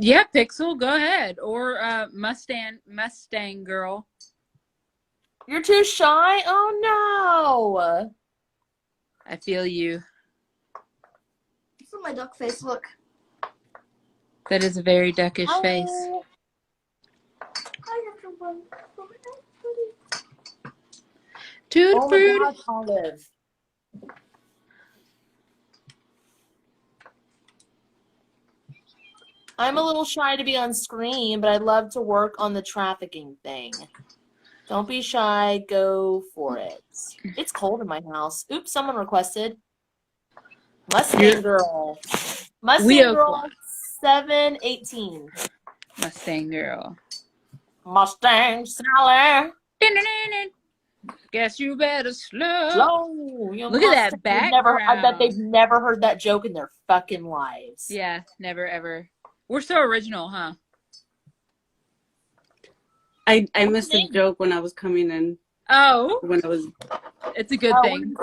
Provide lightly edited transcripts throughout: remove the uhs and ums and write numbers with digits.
Yeah, Pixel, go ahead. Or Mustang girl. You're too shy? Oh no. I feel you. Look at my duck face, look. That is a very duckish face. Hi, everyone. Tutti Oh my frutti. God, Olive. I'm a little shy to be on screen, but I'd love to work on the trafficking thing. Don't be shy. Go for it. It's cold in my house. Oops, someone requested. Mustang Girl. Mustang Girl 718. Mustang girl. Mustang Sally. Guess you better slow. Slow. Look at that background. I bet they've never heard that joke in their fucking lives. Yeah, never ever. We're so original, huh? I missed the joke when I was coming in. Oh. When I was. It's a good thing.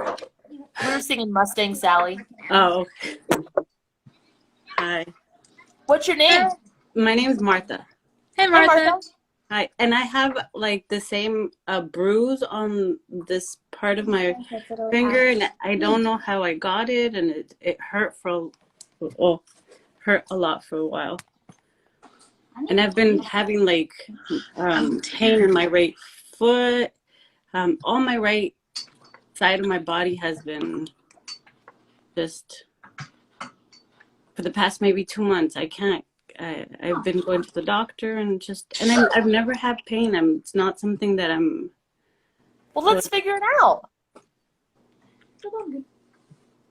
We were singing Mustang Sally. Oh, okay. Hi. What's your name? My name is Martha. Hey, Martha. Hi, Martha. Hi. And I have like the same bruise on this part of my finger, and I don't know how I got it, and it hurt hurt a lot for a while. And I've been having like pain in my right foot. All my right side of my body has been just for the past maybe 2 months. I've been going to the doctor and I've never had pain. It's not something that I'm. Well, let's figure it out.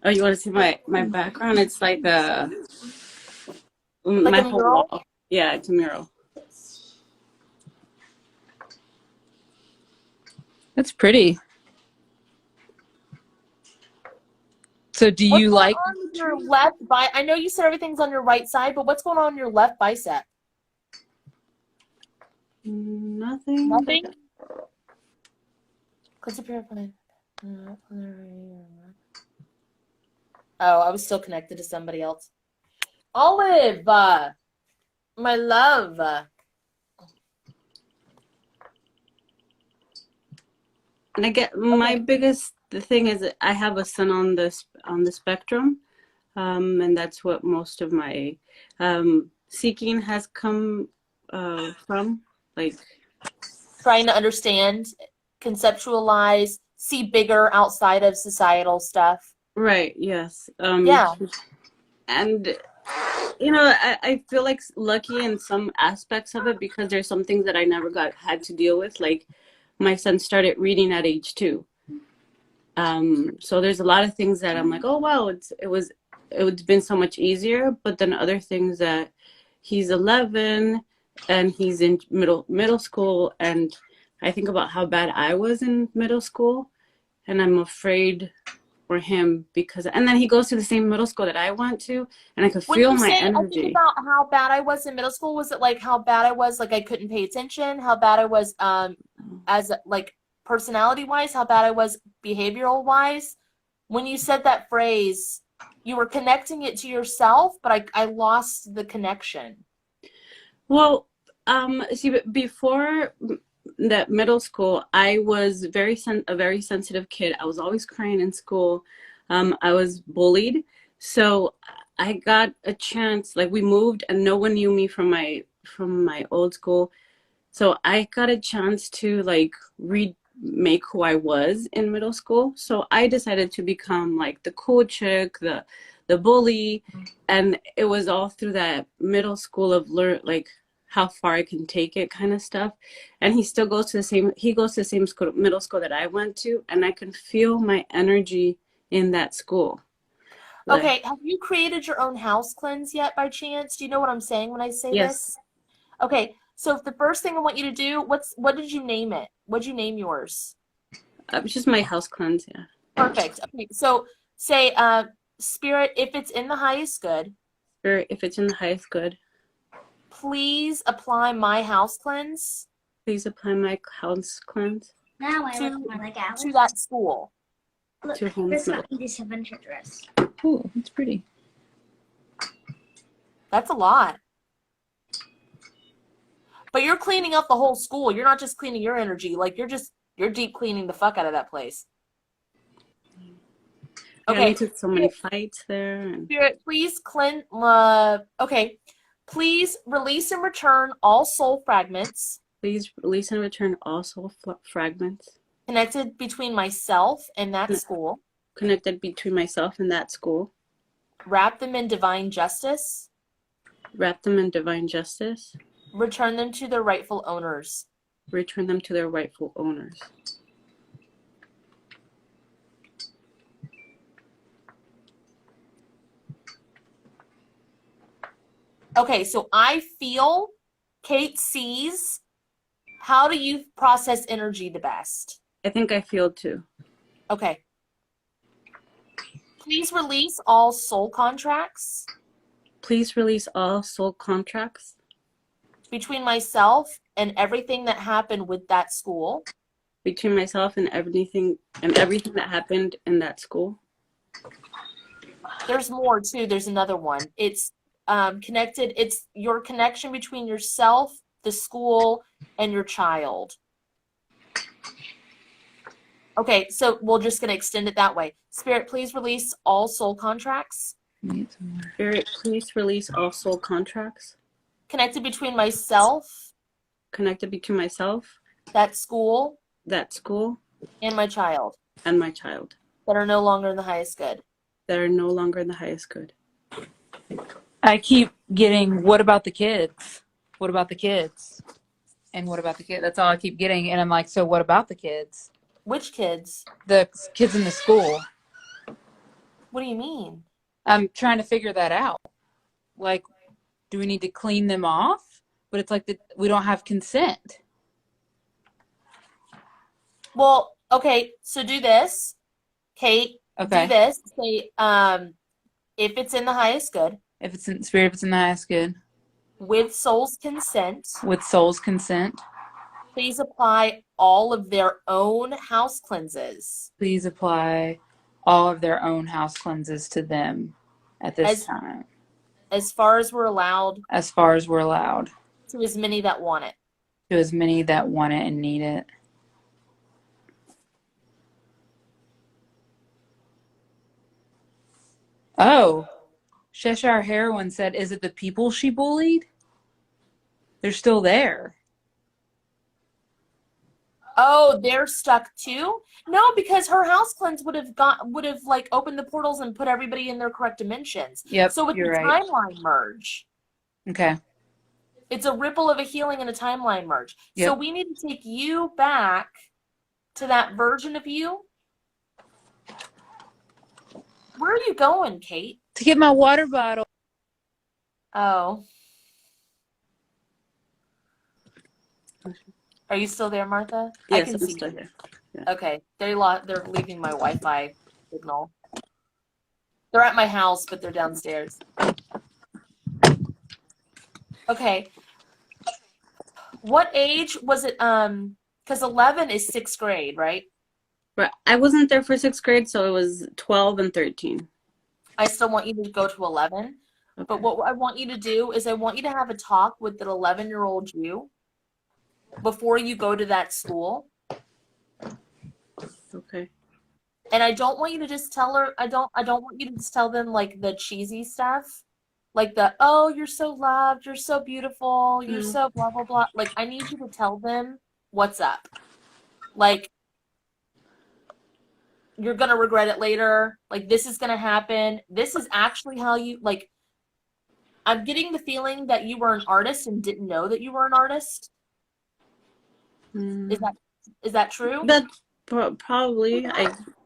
Oh, you want to see my background? It's like my a whole mural? wall. Yeah, it's a mural. That's pretty. So do you like your left bicep? I know you said everything's on your right side, but what's going on your left bicep? Nothing. Nothing? Oh, I was still connected to somebody else. Olive, my love. And I get my biggest thing is that I have a son on the spectrum, and that's what most of my seeking has come from, like trying to understand, conceptualize, see bigger outside of societal stuff. Right. Yes. Yeah. And you know, I feel like lucky in some aspects of it because there's some things that I never had to deal with, like my son started reading at age 2. So there's a lot of things that I'm like, oh wow, it's been so much easier. But then other things that he's 11 and he's in middle school, and I think about how bad I was in middle school, and I'm afraid for him and then he goes to the same middle school that I went to, and I could feel my energy. I think about how bad I was in middle school. Was it like how bad I was, like I couldn't pay attention? How bad I was as like personality wise? How bad I was behavioral wise? When you said that phrase, you were connecting it to yourself, but I lost the connection. Well, see, before that middle school, I was a very sensitive kid. I was always crying in school. I was bullied, so I got a chance. Like we moved, and no one knew me from my old school, so I got a chance to like remake who I was in middle school. So I decided to become like the cool chick, the bully, and it was all through that middle school of like how far I can take it kind of stuff. And he goes to the same school, middle school that I went to, and I can feel my energy in that school. Okay, have you created your own house cleanse yet by chance? Do you know what I'm saying when I say this? Okay, so the first thing I want you to do, what did you name it? What did you name yours? It's just my house cleanse, yeah. Perfect. Okay, so say, Spirit, if it's in the highest good. Spirit, if it's in the highest good. Please apply my house cleanse. Please apply my house cleanse. Now I look like Alice. To that school. Look, this got me this adventure dress. Cool, it's pretty. That's a lot. But you're cleaning up the whole school. You're not just cleaning your energy. Like you're deep cleaning the fuck out of that place. Yeah, Okay. I took so many fights there. And Spirit, please okay. Please release and return all soul fragments please release and return all soul fragments connected between myself and that school. connected between myself and that school. Wrap them in divine justice. Wrap them in divine justice. Return them to their rightful owners. Return them to their rightful owners. Okay, so I feel Kate sees. How do you process energy the best? I think I feel too. Okay. Please release all soul contracts Please release all soul contracts between myself and everything that happened with that school. between myself and everything that happened in that school. There's more too. There's another one. It's connected. It's your connection between yourself, the school, and your child. Okay, so we're just going to extend it that way. Spirit, please release all soul contracts Spirit, please release all soul contracts connected between myself, connected between myself, that school, that school, and my child and my child that are no longer in the highest good. that are no longer in the highest good. I keep getting, what about the kids? What about the kids? And what about the kids? That's all I keep getting. And I'm like, so what about the kids? Which kids? The kids in the school. What do you mean? I'm trying to figure that out. Like, do we need to clean them off? But it's like we don't have consent. Well, okay, so do this. Kate, Okay. do this. Say, if it's in the highest good, If it's in spirit, if it's in the highest good, with soul's consent, with soul's consent, please apply all of their own house cleanses please apply all of their own house cleanses to them at this time, as far as we're allowed, as far as we're allowed, to as many that want it. to as many that want it and need it. Oh, Cheshire Heroine said, is it the people she bullied? They're still there. Oh, they're stuck too? No, because her house cleanse would have like opened the portals and put everybody in their correct dimensions. Yep, So it's you're a right. timeline merge. Okay. It's a ripple of a healing and a timeline merge. Yep. So we need to take you back to that version of you. Where are you going, Kate? To get my water bottle. Oh. Are you still there, Martha? I Yes, can I'm see still you. here. Okay. They're leaving my Wi-Fi signal. They're at my house, but they're downstairs. Okay. What age was it? Because 11 is 6th grade, right? But I wasn't there for 6th grade, so it was 12 and 13. I still want you to go to 11. Okay. But what I want you to do is I want you to have a talk with that 11-year-old you before you go to that school. Okay. And I don't want you to just tell her, I don't want you to just tell them like the cheesy stuff. Like the, oh, you're so loved, you're so beautiful, you're so blah, blah, blah. Like, I need you to tell them what's up. Like, you're going to regret it later. Like, this is going to happen. This is actually how you, like, I'm getting the feeling that you were an artist and didn't know that you were an artist. Is that true? That probably.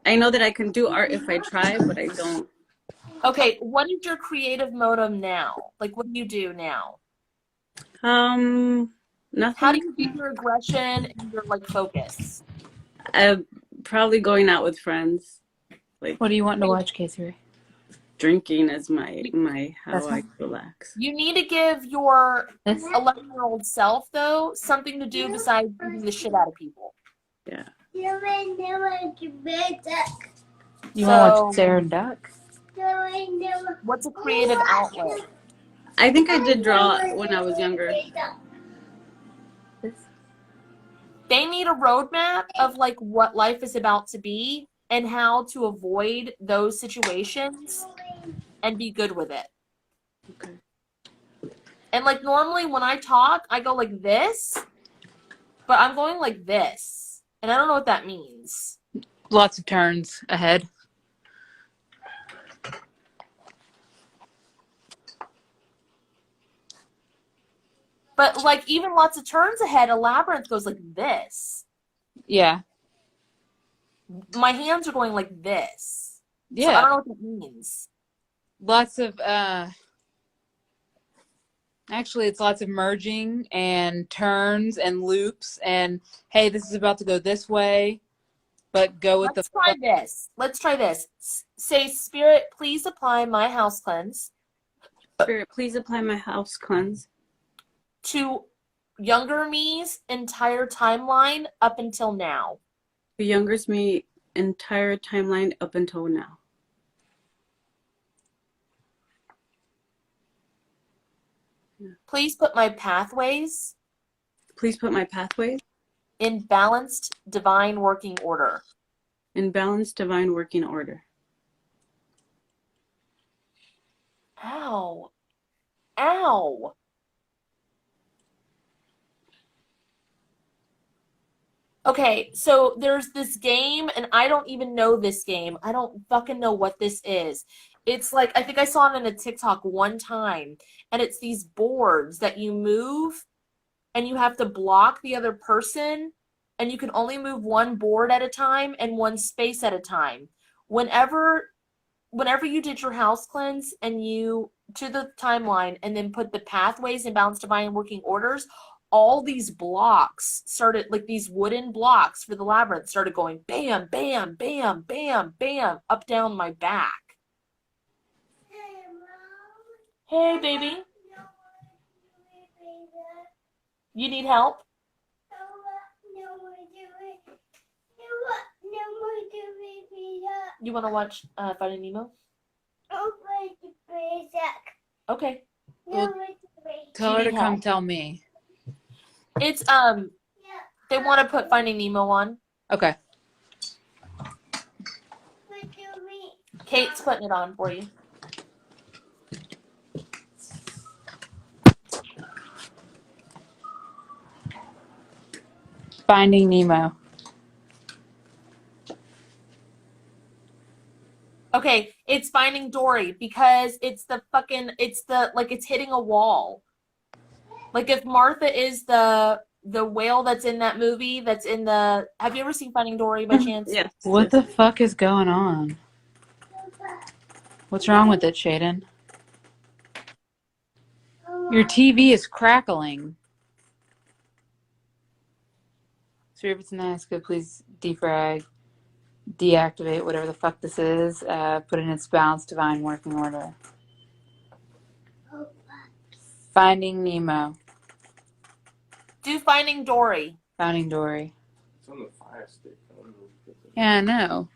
I know that I can do art if I try, but I don't. Okay, what is your creative modem now? Like, what do you do now? Nothing. How do you get your aggression and your, like, focus? Probably going out with friends. Like, What do you want to watch, Casey? drinking is my how I relax. You need to give your 11-year-old self, though, something to do besides beating the shit out of people. Yeah. You want to So- watch Sarah and Duck? What's a creative outlet? I think I did draw when I was younger. They need a roadmap of like what life is about to be and how to avoid those situations and be good with it. Okay. And like normally when I talk, I go like this, but I'm going like this. And I don't know what that means. Lots of turns ahead. But like even lots of turns ahead, a labyrinth goes like this. Yeah. My hands are going like this. Yeah. So I don't know what that means. Lots of actually it's lots of merging and turns and loops and hey, this is about to go this way, but go with Let's try this. Let's try this. Say, Spirit, please apply my house cleanse Spirit, please apply my house cleanse to younger me's entire timeline up until now. the younger me entire timeline up until now. Please put my pathways Please put my pathways in balanced divine working order. in balanced divine working order. Ow. Ow. Okay, so there's this game, and I don't even know this game. I don't fucking know what this is. It's like, I think I saw it in a TikTok one time, and it's these boards that you move, and you have to block the other person, and you can only move one board at a time and one space at a time. Whenever you did your house cleanse and you to the timeline and then put the pathways in balanced divine working orders, all these blocks started, like these wooden blocks for the labyrinth started going bam, bam, bam, bam, bam, up down my back. Hey, baby. You need help? You want to watch Finding Nemo? Okay. Well, tell her to come tell me. It's they want to put Finding Nemo on. Okay. Kate's putting it on for you. Finding Nemo. Okay, it's Finding Dory because it's hitting a wall. Like if Martha is the whale that's in that movie that's in the, have you ever seen Finding Dory by chance? Yes. What the fuck is going on? What's wrong with it, Shaden? Your TV is crackling. So if it's nice, could please defrag, deactivate whatever the fuck this is, put it in its balanced divine working order. Finding Nemo. Do Finding Dory. Finding Dory. It's on the fire stick. I don't know if you get Yeah, I know.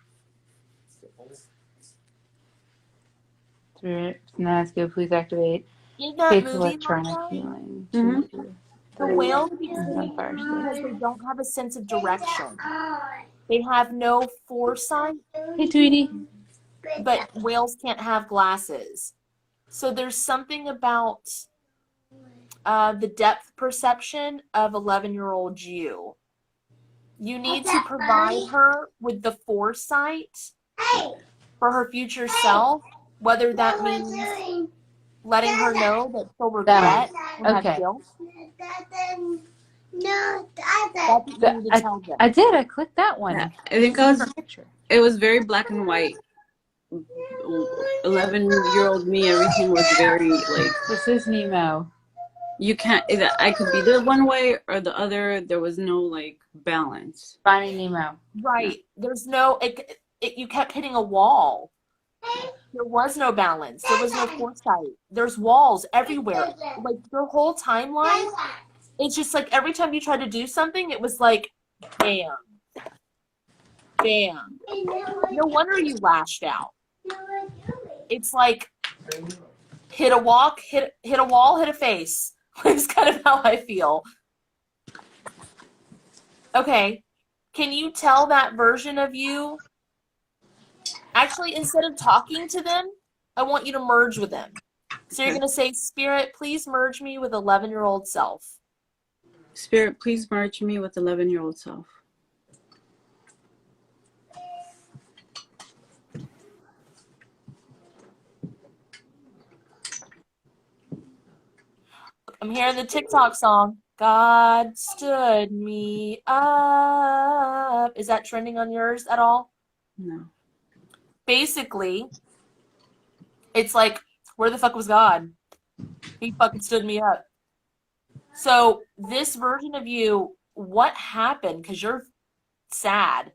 the- If it's nice, could please activate. In that Kate's movie, electronic Martha, healing. Mhm. the whales keep It's on swimming fire because stick. they don't have a sense of direction. They have no foresight, Hey, Tweety. but whales can't have glasses. So there's something about the depth perception of 11-year-old you. You need to provide her with the foresight for her future self, whether that means letting her know that she'll regret and have Okay. guilt. That's what you need to tell them. I did. I clicked that one. Yeah, I think it was very black and white. 11-year-old me, everything was very like, This is Nemo. you can't, I could be the one way or the other. There was no like balance. Finding Nemo. Right. There's no, you kept hitting a wall. There was no balance. There was no foresight. There's walls everywhere. Like your whole timeline, it's just like every time you tried to do something, it was like, bam, bam. No wonder you lashed out. It's like hit a wall, hit a face. It's kind of how I feel. Okay. Can you tell that version of you? Actually, instead of talking to them, I want you to merge with them. So you're Okay. going to say, Spirit, please merge me with 11-year-old self. Spirit, please merge me with 11-year-old self. I'm hearing the TikTok song. God stood me up. Is that trending on yours at all? No. Basically, it's like, where the fuck was God? He fucking stood me up. So this version of you, what happened? Because you're sad.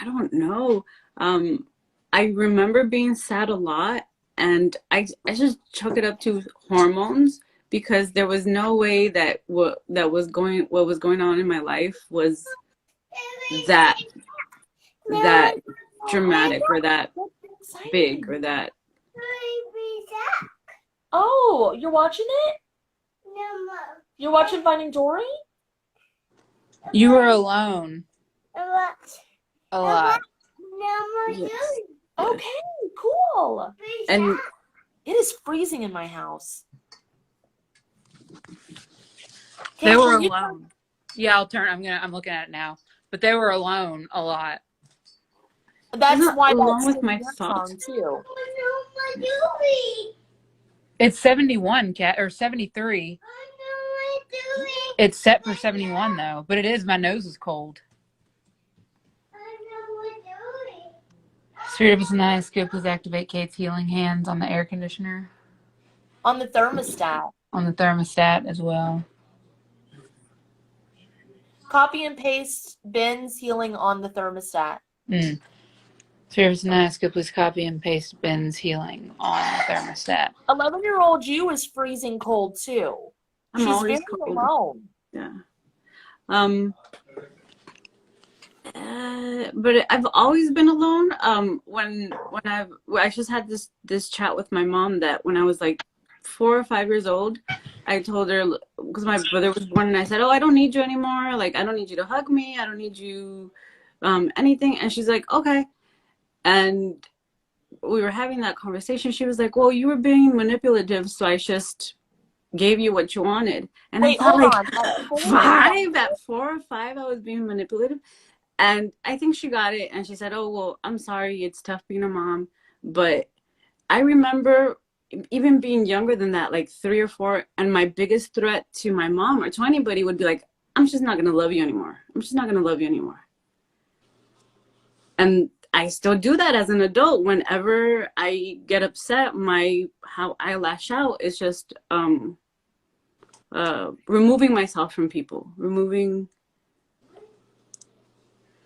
I don't know. I remember being sad a lot, and I just chalk it up to hormones because there was no way that what was going on in my life was that dramatic or that big or that. Oh, you're watching it? You're watching Finding Dory? You were alone a lot. Yes. Okay, cool. And It is freezing in my house. They were Can you- alone. Yeah, I'm looking at it now. But they were alone a lot. That's I'm not why alone that's with my your thoughts. song too. It's 71, Cat, or 73. It's set for 71 though, but it is. My nose is cold. Spirit of is nice. Good, please activate Kate's healing hands on the air conditioner, On the thermostat. on the thermostat as well. Copy and paste Ben's healing on the thermostat. Spirit of is nice. Good, please copy and paste Ben's healing on the thermostat. 11-year-old you is freezing cold too. I'm She's always very cold. alone. Yeah. But I've always been alone. I just had this chat with my mom that when I was like 4 or 5 years old, I told her because my brother was born, and I said, "Oh, I don't need you anymore. Like, I don't need you to hug me. I don't need you, anything." And she's like, "Okay." And we were having that conversation. She was like, "Well, you were being manipulative, so I just gave you what you wanted." And Wait, I thought, hold like, on. at 4 or 5, I was being manipulative. And I think she got it, and she said, "Oh, well, I'm sorry. It's tough being a mom." But I remember even being younger than that, like 3 or 4, and my biggest threat to my mom or to anybody would be like, "I'm just not going to love you anymore. I'm just not going to love you anymore." And I still do that as an adult. Whenever I get upset, how I lash out is just removing myself from people, removing.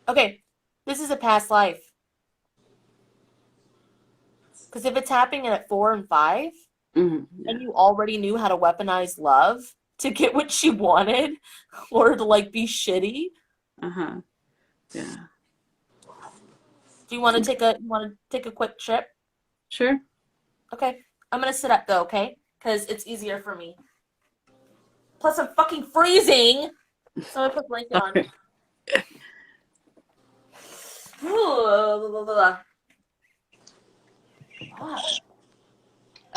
Okay, this is a past life. Because if it's happening at 4 and 5, Yeah. and you already knew how to weaponize love to get what she wanted, or to like be shitty, Yeah. do you want to take a quick trip? Sure. Okay, I'm gonna sit up though, okay? Because it's easier for me. Plus, I'm fucking freezing, so I'm gonna put a blanket on.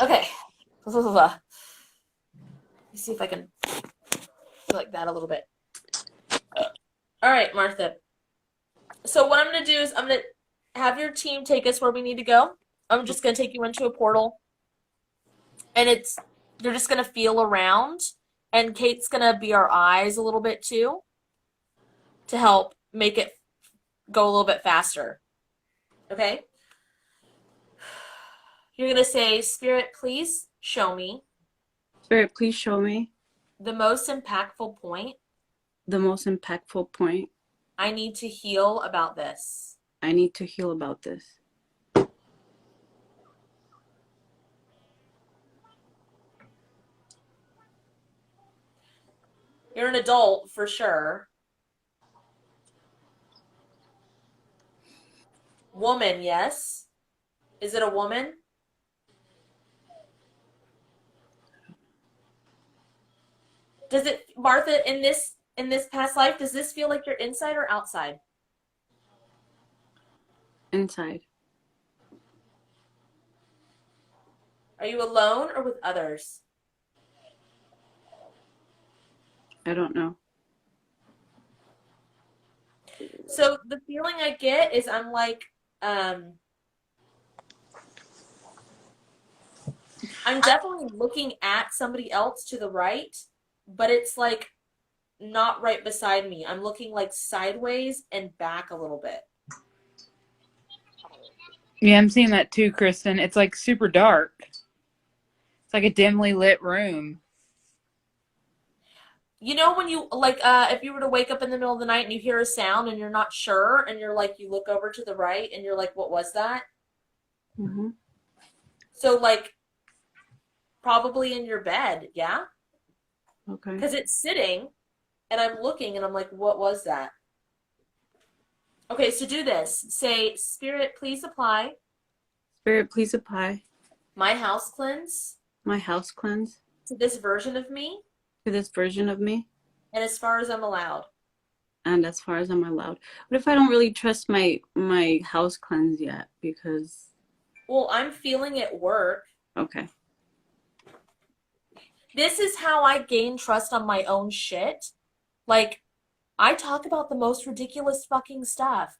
Okay. Okay. Let me see if I can do like that a little bit. All right, Martha. So what I'm going to do is I'm going to have your team take us where we need to go. I'm just going to take you into a portal. And you're just going to feel around. And Kate's going to be our eyes a little bit too to help make it go a little bit faster. Okay? You're going to say, Spirit, please show me Spirit, please show me the most impactful point the most impactful point I need to heal about this. I need to heal about this. You're an adult for sure. Woman, yes. Is it a woman? Does it, Martha, in this in this past life, does this feel like you're inside or outside? Inside. Are you alone or with others? I don't know. So the feeling I get is I'm like, I'm definitely looking at somebody else to the right, but it's like not right beside me. I'm looking like sideways and back a little bit. Yeah, I'm seeing that too, Kristen. It's like super dark. It's like a dimly lit room. You know when you like if you were to wake up in the middle of the night and you hear a sound and you're not sure and you're like you look over to the right and you're like, what was that? Mm-hmm. So like probably in your bed, yeah? Okay. Because it's sitting and I'm looking and I'm like, what was that? Okay, so do this. Say, Spirit, please apply Spirit, please apply my house cleanse my house cleanse to this version of me to this version of me, and as far as I'm allowed. and as far as I'm allowed. What if I don't really trust my house cleanse yet? Because Well, I'm feeling it work. okay. This is how I gain trust on my own shit. Like, I talk about the most ridiculous fucking stuff,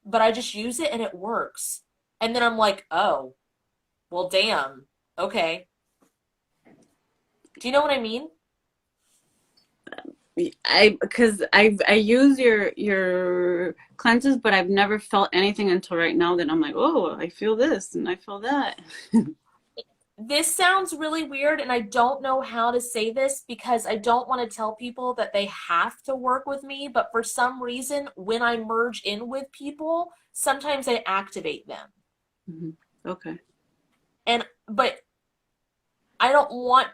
but I just use it and it works. And then I'm like, oh, well, damn. Okay. Do you know what I mean? Because I use your cleanses, but I've never felt anything until right now that I'm like, oh, I feel this and I feel that. This sounds really weird, and I don't know how to say this because I don't want to tell people that they have to work with me, but for some reason, when I merge in with people, sometimes I activate them. Mm-hmm. Okay. But I don't want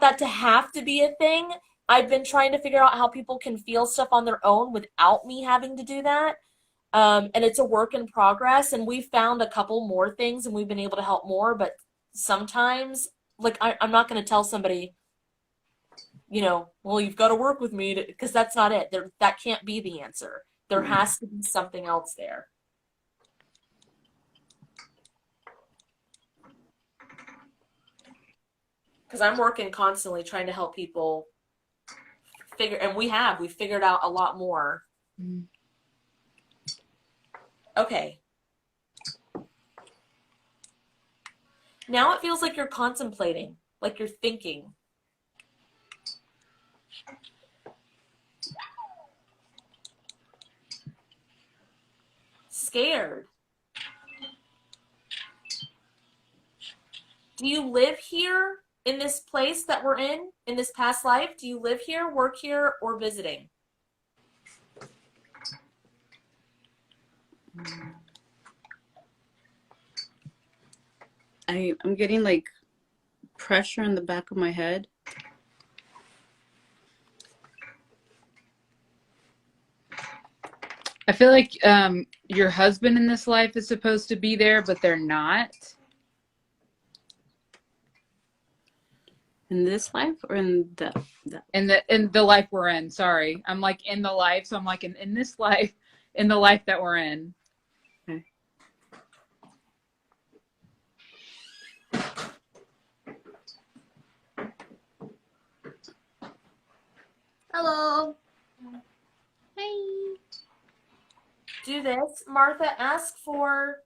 that to have to be a thing. I've been trying to figure out how people can feel stuff on their own without me having to do that. And it's a work in progress, and we've found a couple more things and we've been able to help more, but sometimes, like, I'm not going to tell somebody, well, you've got to work with me because that's not it. That can't be the answer. There has to be something else there. Because I'm working constantly trying to help people and we've figured out a lot more. Mm. Okay. Now it feels like you're contemplating, like you're thinking. Scared. Do you live here in this place that we're in this past life? Do you live here, work here, or visiting? I'm getting like pressure in the back of my head. I feel like your husband in this life is supposed to be there, but they're not. In this life or in the In the life we're in. Sorry, I'm like in the life, so I'm like in this life, in the life that we're in. Okay. Hello. Hey. Do this, Martha. Ask for.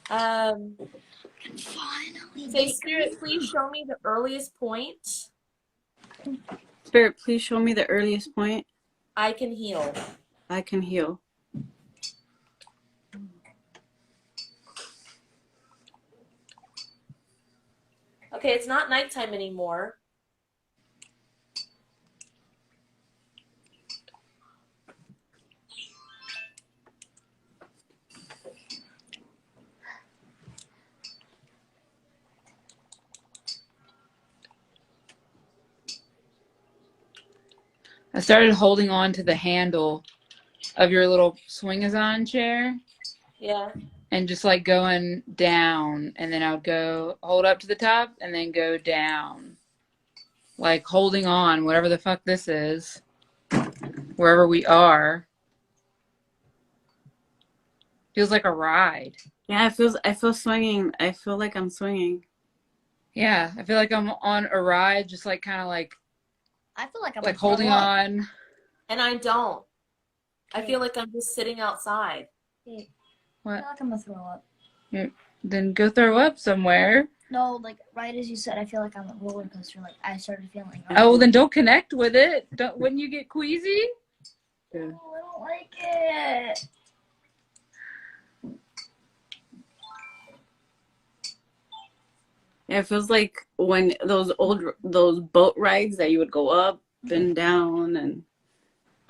Finally. Say, Spirit, please show me the earliest point Spirit, please show me the earliest point I can heal. I can heal. Okay, it's not nighttime anymore. I started holding on to the handle of your little swing-a-thon chair Yeah. and just like going down, and then I would go hold up to the top and then go down. like holding on, whatever the fuck this is, wherever we are. Feels like a ride. Yeah, I feel swinging. I feel like I'm swinging. Yeah, I feel like I'm on a ride, just like kind of like I feel like I'm like gonna throw holding up. on. And I don't. I feel like I'm just sitting outside. I feel What? like I'm gonna throw up. Then go throw up somewhere. No, like right as you said, I feel like I'm a roller coaster. Like I started feeling. Oh, well, then don't connect with it. Don't. Wouldn't you get queasy? Oh, I don't like it. Yeah, it feels like when those boat rides that you would go up and down, and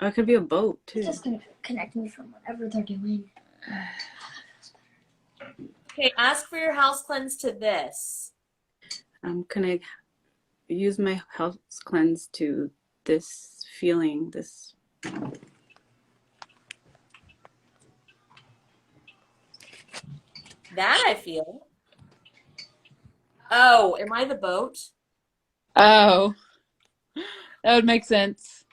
or it could be a boat too. Just gonna connect me from whatever they're doing. Okay, ask for your house cleanse to this. Can I use my house cleanse to this feeling? This. That I feel. Oh, am I the boat? Oh, that would make sense.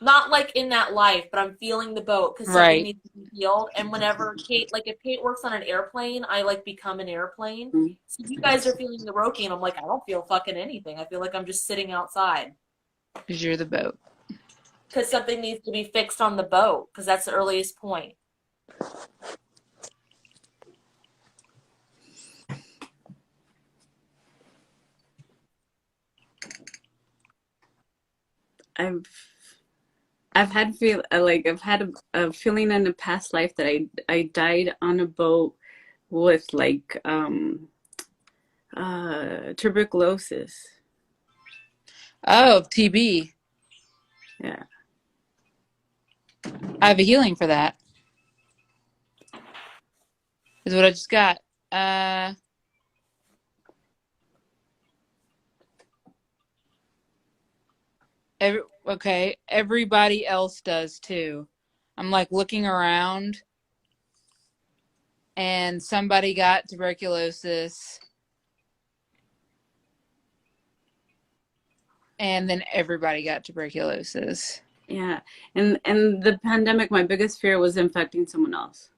Not like in that life, but I'm feeling the boat because something Right. needs to be healed. And whenever Kate, like if Kate works on an airplane, I like become an airplane. Mm. So you guys are feeling the Roki, and I'm like, I don't feel fucking anything. I feel like I'm just sitting outside Because you're the boat. because something needs to be fixed on the boat because that's the earliest point. I've had a feeling in a past life that I died on a boat with like tuberculosis. Oh, TB. Yeah. I have a healing for that. Is what I just got. Okay, everybody else does too. I'm like looking around and somebody got tuberculosis and then everybody got tuberculosis. Yeah. And the pandemic, my biggest fear was infecting someone else.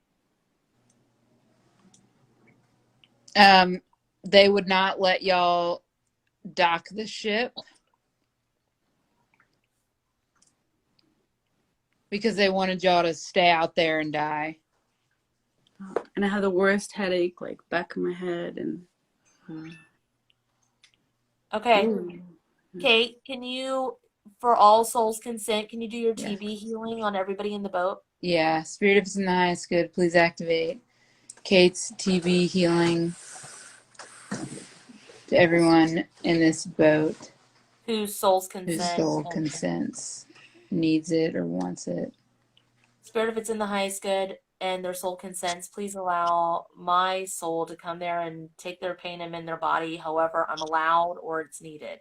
They would not let y'all dock the ship because they wanted y'all to stay out there and die. And I had the worst headache, like back of my head, and Okay. ooh. Kate, can you, for all souls consent, can you do your Yeah. TB healing on everybody in the boat? Yeah, Spirit if it's in the highest good, please activate Kate's TB healing to everyone in this boat Whose souls whose consent? soul consents, needs it, or wants it. Spirit, if it's in the highest good and their soul consents, please allow my soul to come there and take their pain and mend their body however I'm allowed or it's needed.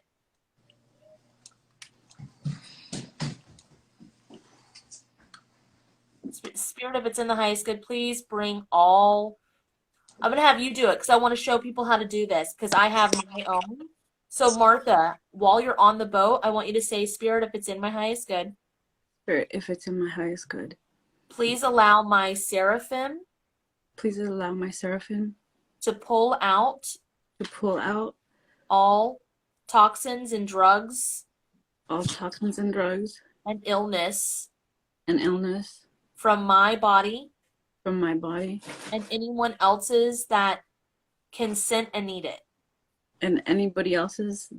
Spirit, if it's in the highest good, please bring all. I'm going to have you do it because I want to show people how to do this because I have my own. So, Martha, while you're on the boat, I want you to say, Spirit, if it's in my highest good, Or if it's in my highest good, please allow my seraphim please allow my seraphim to pull out to pull out all toxins and drugs all toxins and drugs and illness and illness from my body from my body and anyone else's that consent and need it. and anybody else's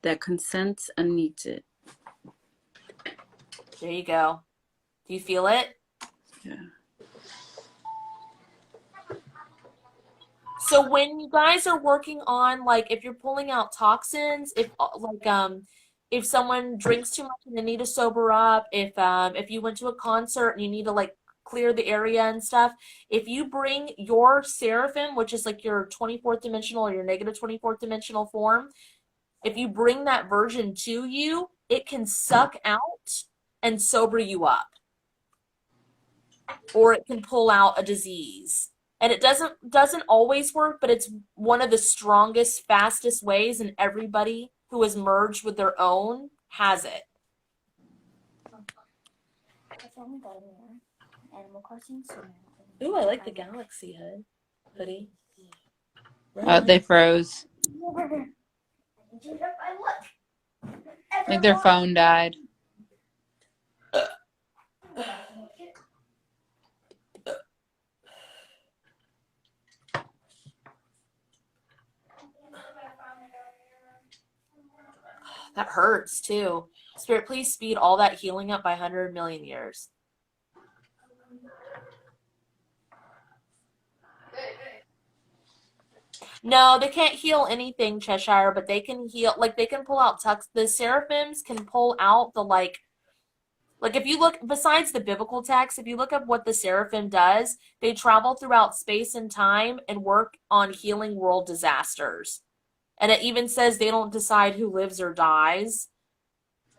that consents and needs it. There you go. Do you feel it? Yeah. So when you guys are working on, like, if you're pulling out toxins, if someone drinks too much and they need to sober up, if you went to a concert and you need to like clear the area and stuff, if you bring your seraphim, which is like your 24th dimensional or your negative 24th dimensional form, if you bring that version to you, it can suck out and sober you up. Or it can pull out a disease. And it doesn't always work, but it's one of the strongest, fastest ways, and everybody who is merged with their own has it. I finally got a mirror. Animal Crossing. So Ooh, I like the Galaxy hoodie. They froze. I I think their phone died. That hurts too. Spirit, please speed all that healing up by 100 million years. No, they can't heal anything, Cheshire, but they can heal, like, they can pull out tucks. The seraphims can pull out the, like if you look, besides the biblical text, if you look up what the seraphim does, they travel throughout space and time and work on healing world disasters. And it even says they don't decide who lives or dies,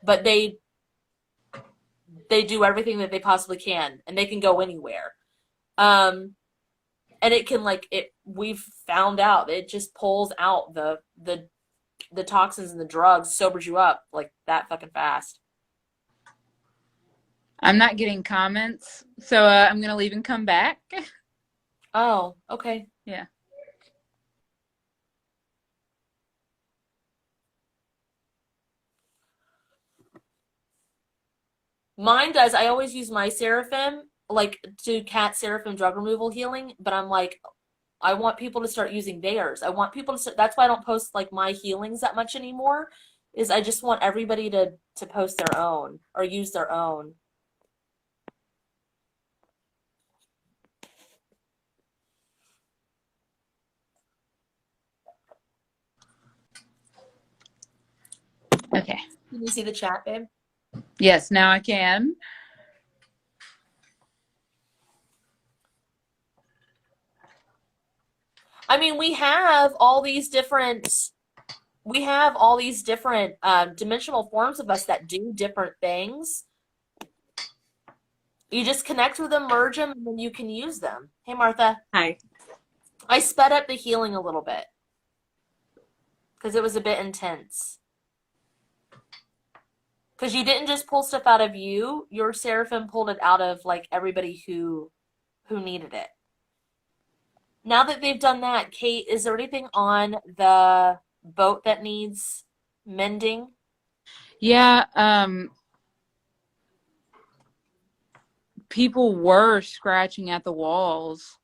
but they do everything that they possibly can, and they can go anywhere. And it can, like, we've found out it just pulls out the toxins and the drugs, sobers you up like that fucking fast. I'm not getting comments, so I'm gonna leave and come back. Oh, okay. Yeah. Mine does. I always use my seraphim, like, to cat seraphim drug removal healing, but I'm like, I want people to start using theirs. I want people to that's why I don't post, like, my healings that much anymore, is I just want everybody to post their own or use their own. Okay. Can you see the chat, babe? Yes, now I can. I mean, we have all these different dimensional forms of us that do different things. You just connect with them, merge them, and then you can use them. Hey, Martha. Hi. I sped up the healing a little bit because it was a bit intense. Because you didn't just pull stuff out of you, your seraphim pulled it out of, like, everybody who needed it. Now that they've done that, Kate, is there anything on the boat that needs mending? Yeah, people were scratching at the walls.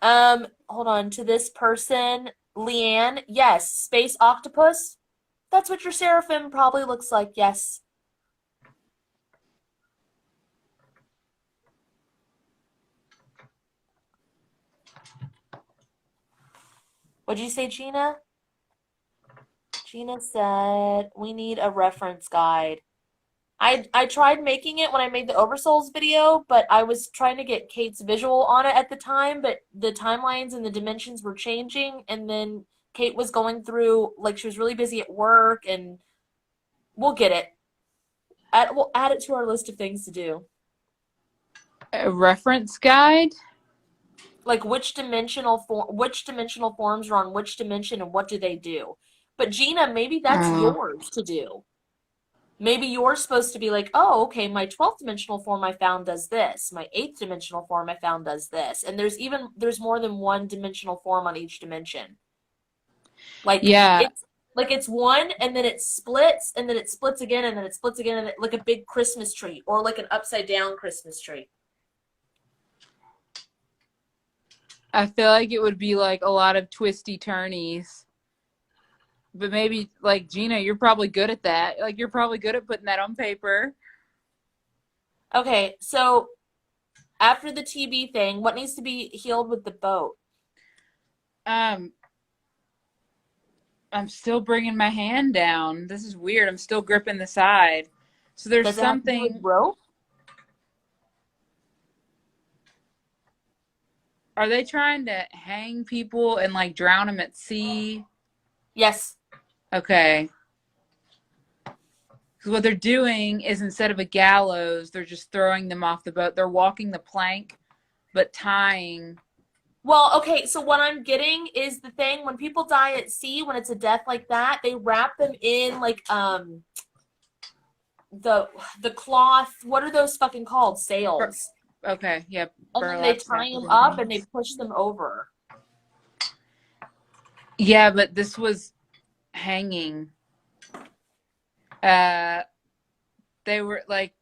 Hold on. To this person, Leanne, yes, space octopus. That's what your seraphim probably looks like, yes. What'd you say, Gina? Gina said, we need a reference guide. I tried making it when I made the Oversouls video, but I was trying to get Kate's visual on it at the time, but the timelines and the dimensions were changing, and then Kate was going through, like, she was really busy at work, and we'll get it. We'll add it to our list of things to do. A reference guide? Like, which dimensional forms are on which dimension and what do they do? But Gina, maybe that's yours to do. Maybe you're supposed to be like, oh, okay, my 12th dimensional form I found does this. My 8th dimensional form I found does this. And there's more than one dimensional form on each dimension. Like, yeah. It's one, and then it splits, and then it splits again, and then it splits again, and like a big Christmas tree, or like an upside down Christmas tree. I feel like it would be like a lot of twisty turnies. But maybe, like, Gina, you're probably good at that. Like, you're probably good at putting that on paper. Okay, so after the TB thing, what needs to be healed with the boat? I'm still bringing my hand down. This is weird. I'm still gripping the side. So there's Does it have to do with rope? Are they trying to hang people and, like, drown them at sea? Yes. Okay. Because what they're doing is, instead of a gallows, they're just throwing them off the boat. They're walking the plank but tying. Well, okay, so what I'm getting is the thing when people die at sea, when it's a death like that, they wrap them in like the cloth. What are those fucking called? Sails. Okay, yeah, And then they burlap tie sack them looking up and they things. push them over. Yeah, but this was hanging. They were like,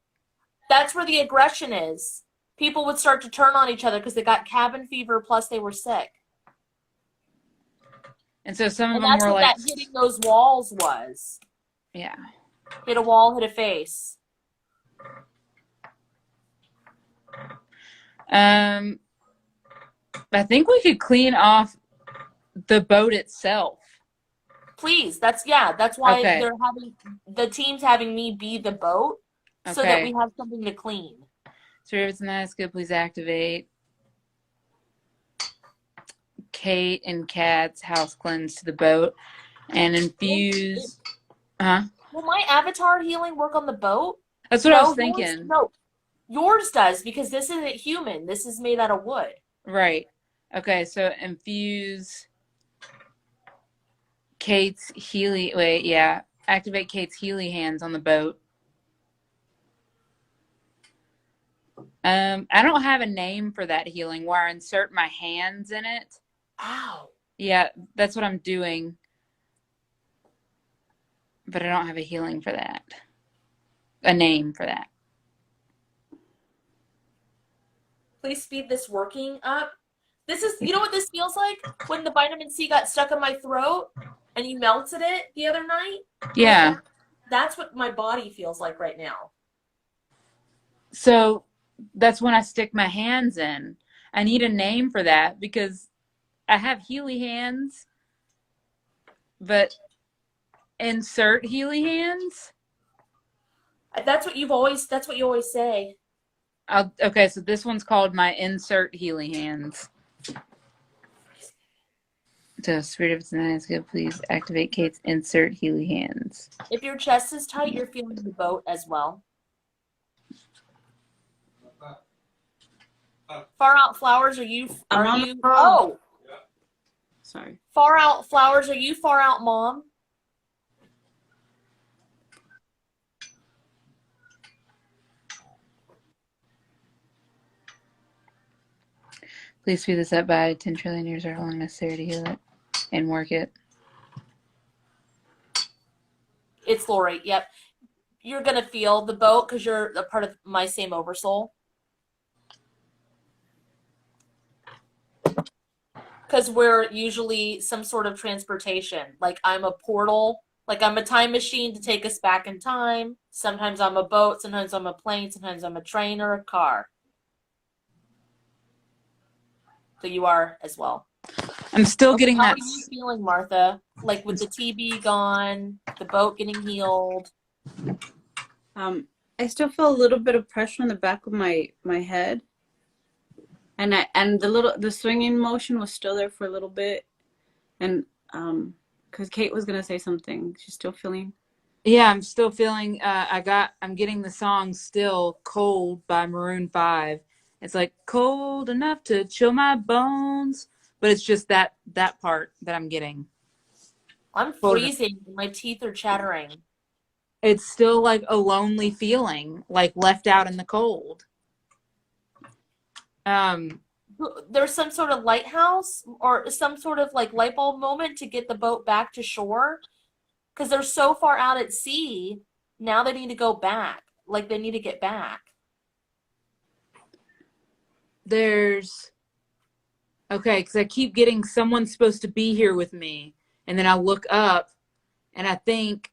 That's where the aggression is. People would start to turn on each other because they got cabin fever plus they were sick. and so some of And them that's were what like, that hitting those walls was. yeah. Hit a wall, hit a face. I think we could clean off the boat itself. Please, that's why Okay. they're having the team's having me be the boat so that we have something to clean. So if it's nice, good, please activate Kate and Kat's house cleanse to the boat and infuse. Will my avatar healing work on the boat? That's what I was thinking. Yours does because this isn't human. This is made out of wood. Right. Okay, so infuse Kate's Healy. Wait, yeah. Activate Kate's Healy hands on the boat. I don't have a name for that healing where I insert my hands in it. Ow. Yeah, that's what I'm doing. But I don't have a healing for that. A name for that. Please speed this working up. This is, you know what this feels like? When the vitamin C got stuck in my throat and you melted it the other night? Yeah. That's what my body feels like right now. So that's when I stick my hands in. I need a name for that because I have Healy hands, but insert Healy hands? That's what you always say. Okay, so this one's called my insert Healy hands. So Spirit of Tonight, good, please activate Kate's insert Healy hands. If your chest is tight, you're feeling the boat as well. Far Out Flowers, oh! Sorry. Far Out Flowers, are you Far Out Mom? Please speed this up by 10 trillion years or how long necessary to heal it and work it. It's Lori, yep. You're going to feel the boat because you're a part of my same oversoul. Because we're usually some sort of transportation. Like I'm a portal, like I'm a time machine to take us back in time. Sometimes I'm a boat, sometimes I'm a plane, sometimes I'm a train or a car. So you are as well. I'm still getting how that. How are you feeling, Martha? Like with the TB gone, the boat getting healed? I still feel a little bit of pressure on the back of my head. And the swinging motion was still there for a little bit. And because Kate was gonna say something. She's still feeling. Yeah, I'm still feeling I'm getting the song Still Cold by Maroon 5. It's like cold enough to chill my bones, but it's just that part that I'm getting. I'm freezing. My teeth are chattering. It's still like a lonely feeling, like left out in the cold. There's some sort of lighthouse or some sort of like light bulb moment to get the boat back to shore because they're so far out at sea. Now they need to go back. Like they need to get back. Because I keep getting someone's supposed to be here with me, and then I look up and I think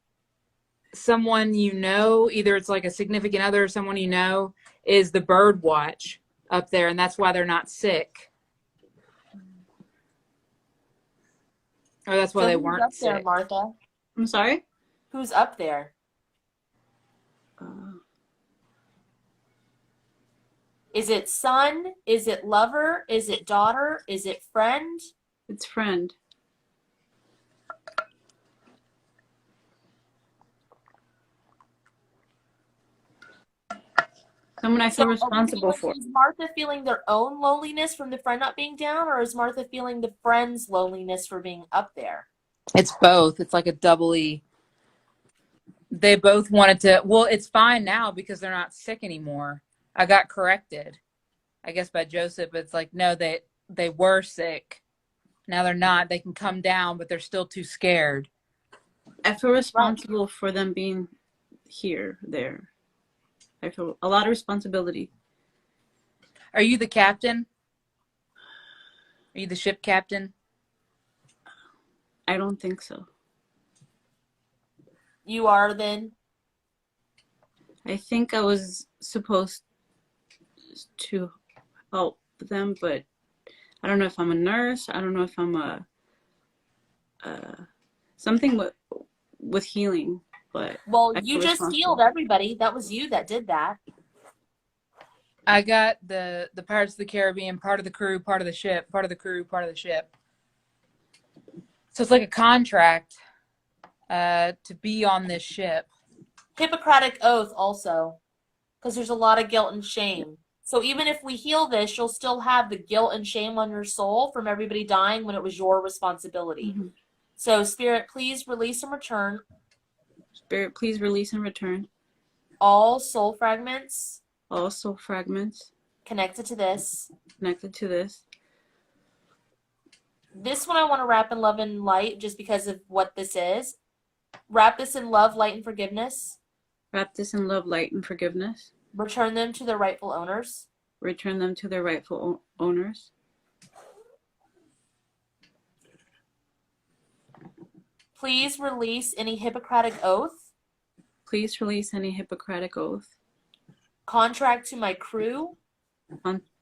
someone either it's like a significant other or someone is the bird watch up there, and that's why they're not sick. Or that's why they weren't up sick. There, Martha? I'm sorry? Who's up there? Is it son? Is it lover? Is it daughter? Is it friend? It's friend. So Someone I So feel responsible for. is Martha feeling their own loneliness from the friend not being down, or is Martha feeling the friend's loneliness for being up there? It's both. It's like a doubly. They both wanted to. Well, it's fine now because they're not sick anymore. I got corrected, I guess, by Joseph. It's like, no, they were sick. Now they're not. They can come down, but they're still too scared. I feel responsible for them being here, there. I feel a lot of responsibility. Are you the captain? Are you the ship captain? I don't think so. You are then? I think I was supposed to help them, but I don't know if I'm a nurse. I don't know if I'm a something with healing. But Well, I you feel just responsible. healed everybody. That was you that did that. I got the Pirates of the Caribbean, part of the crew, part of the ship, part of the crew, part of the ship. So it's like a contract to be on this ship. Hippocratic oath also, because there's a lot of guilt and shame. So even if we heal this, you'll still have the guilt and shame on your soul from everybody dying when it was your responsibility. Mhm. So Spirit, please release and return Spirit, please release and return all soul fragments all soul fragments connected to this. connected to this. This one I want to wrap in love and light just because of what this is. Wrap this in love, light, and forgiveness. Wrap this in love, light, and forgiveness. Return them to their rightful owners. Return them to their rightful owners. Please release any Hippocratic oath, Please release any Hippocratic oath. contract to my crew,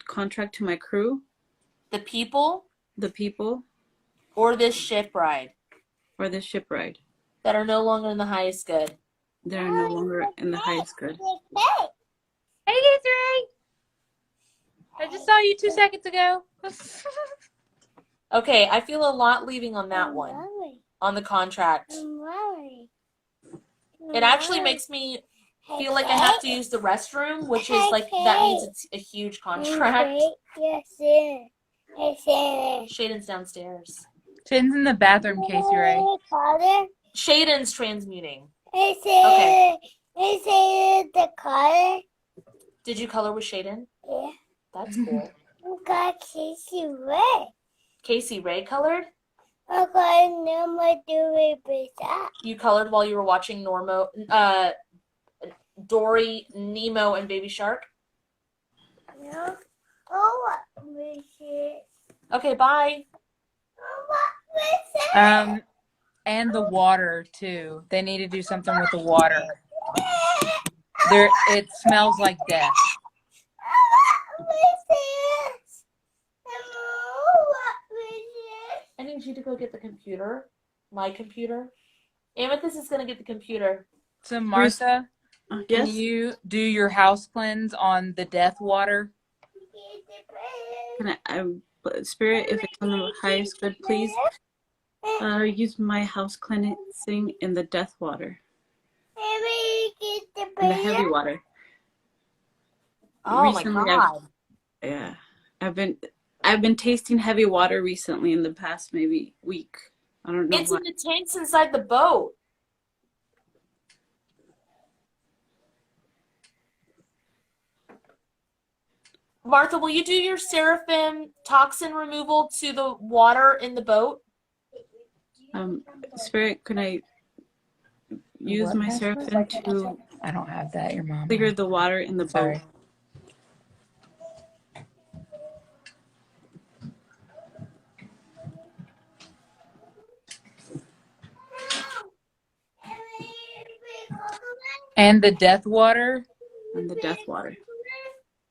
Contract to my crew, the people, the people, or this ship ride or this ship ride. that are no longer in the highest good. They are no longer in the highest good. Hey, Desiree! I just saw you 2 seconds ago. Okay, I feel a lot leaving on that one, on the contract. It actually makes me feel like I have to use the restroom, which is like, that means it's a huge contract. Shaden's downstairs. Chin's in the bathroom, Casey Ray. Shaden's transmuting. Okay. Is it the color? Did you color with Shaden? Yeah. That's cool. Got Casey red. Casey Ray colored? I got number do it that. You colored while you were watching Dory, Nemo, and Baby Shark? No. Oh, what was it? Okay, bye. Oh, what was it? And the water too. They need to do something with the water. It smells like death. What was it? Oh, what was it? I need you to go get the computer. My computer. Amethyst is going to get the computer. So Martha, can Yes? you do your house cleanse on the death water? Can Spirit, if it's on the highest good, please use my house cleansing in the death water. In the heavy water. Oh Recently, my god. Yeah. I've been tasting heavy water recently in the past maybe week. I don't know It's why. in the tanks inside the boat. Martha, will you do your seraphim toxin removal to the water in the boat? Spirit, can I use my seraphim to I don't have that. Your mom. clear the water in the Sorry. boat? And the death water. And the death water.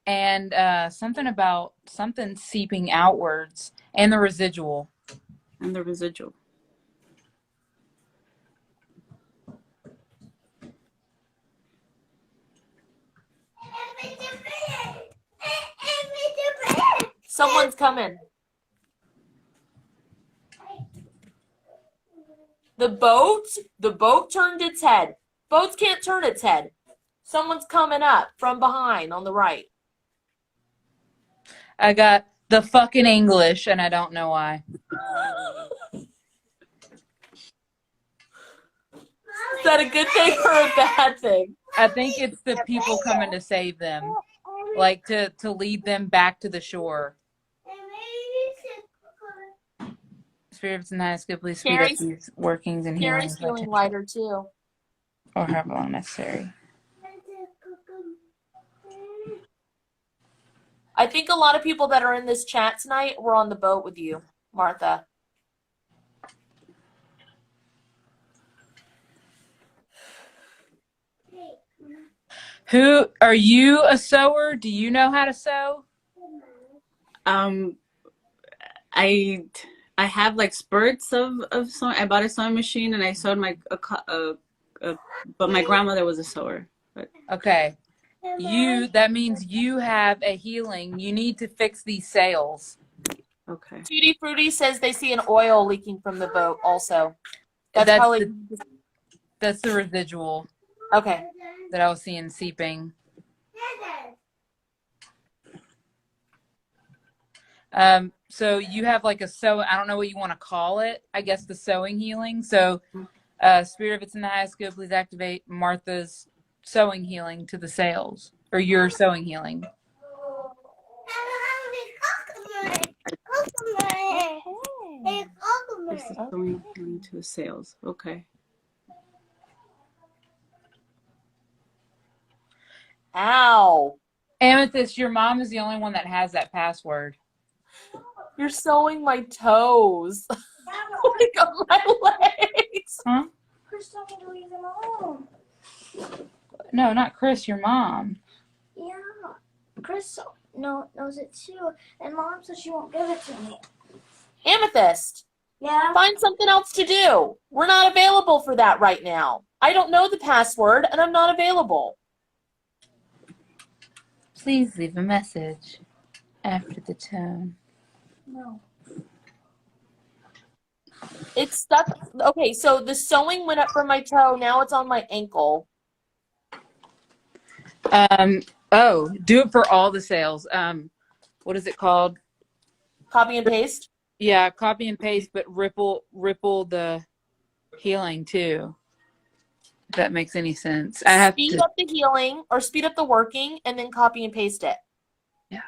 And something about something seeping outwards. And the residual. And the residual. Someone's coming. The boat turned its head. Boats can't turn its head. Someone's coming up from behind on the right. I got the fucking English, and I don't know why. Is that a good thing or a bad thing? I think it's the people coming to save them, like to lead them back to the shore. Spirit of it's nice, good, please speed up Carrie's, these workings and Carrie's healings by feeling touch lighter too. or however long necessary. I think a lot of people that are in this chat tonight were on the boat with you, Martha. Who are you? A sewer? Do you know how to sew? I have like spurts of sewing. I bought a sewing machine and I sewed but my grandmother was a sewer. But Okay. That means you have a healing. You need to fix these sails. okay. Tutti Frutti says they see an oil leaking from the boat also. That's That's probably that's the residual okay. that I was seeing seeping. So you have like I don't know what you want to call it. I guess the sewing healing. So, Spirit of it's in the highest good, please activate Martha's sewing healing to the sails, or your sewing healing. This is going into the sales. Okay. Ow. Amethyst, your mom is the only one that has that password. You're sewing my toes. Like on my legs. Huh? Chris told me to leave them alone. No, not Chris, your mom. Yeah. Chris knows it too. And Mom says she won't give it to me. Amethyst, Yeah? find something else to do. We're not available for that right now. I don't know the password and I'm not available. Please leave a message after the tone. No. It's stuck. Okay, so the sewing went up from my toe. Now it's on my ankle. Oh, do it for all the sales. What is it called? Copy and paste. Yeah, copy and paste, but ripple the healing too. If that makes any sense. I have Speed to. up the healing or speed up the working and then copy and paste it. Yeah.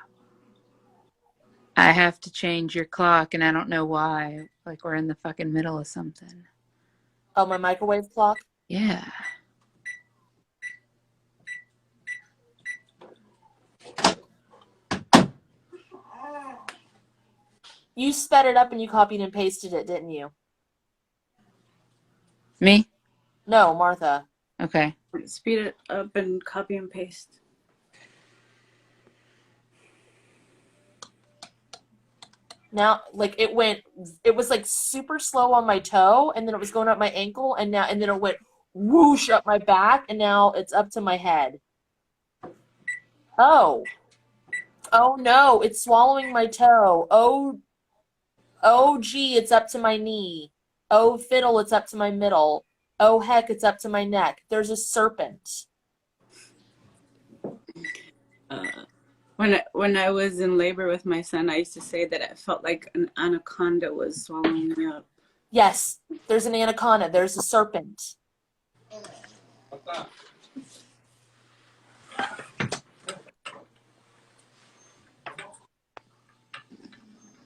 I have to change your clock, and I don't know why. Like we're in the fucking middle of something. Oh, my microwave clock. Yeah. You sped it up and you copied and pasted it, didn't you? Me? No, Martha. Okay. Speed it up and copy and paste. Now, like it was like super slow on my toe, and then it was going up my ankle, and then it went whoosh up my back, and now it's up to my head. Oh no, it's swallowing my toe. Oh gee, it's up to my knee. Oh fiddle, it's up to my middle. Oh heck, it's up to my neck. There's a serpent. When I was in labor with my son, I used to say that it felt like an anaconda was swallowing me up. Yes, there's an anaconda. There's a serpent.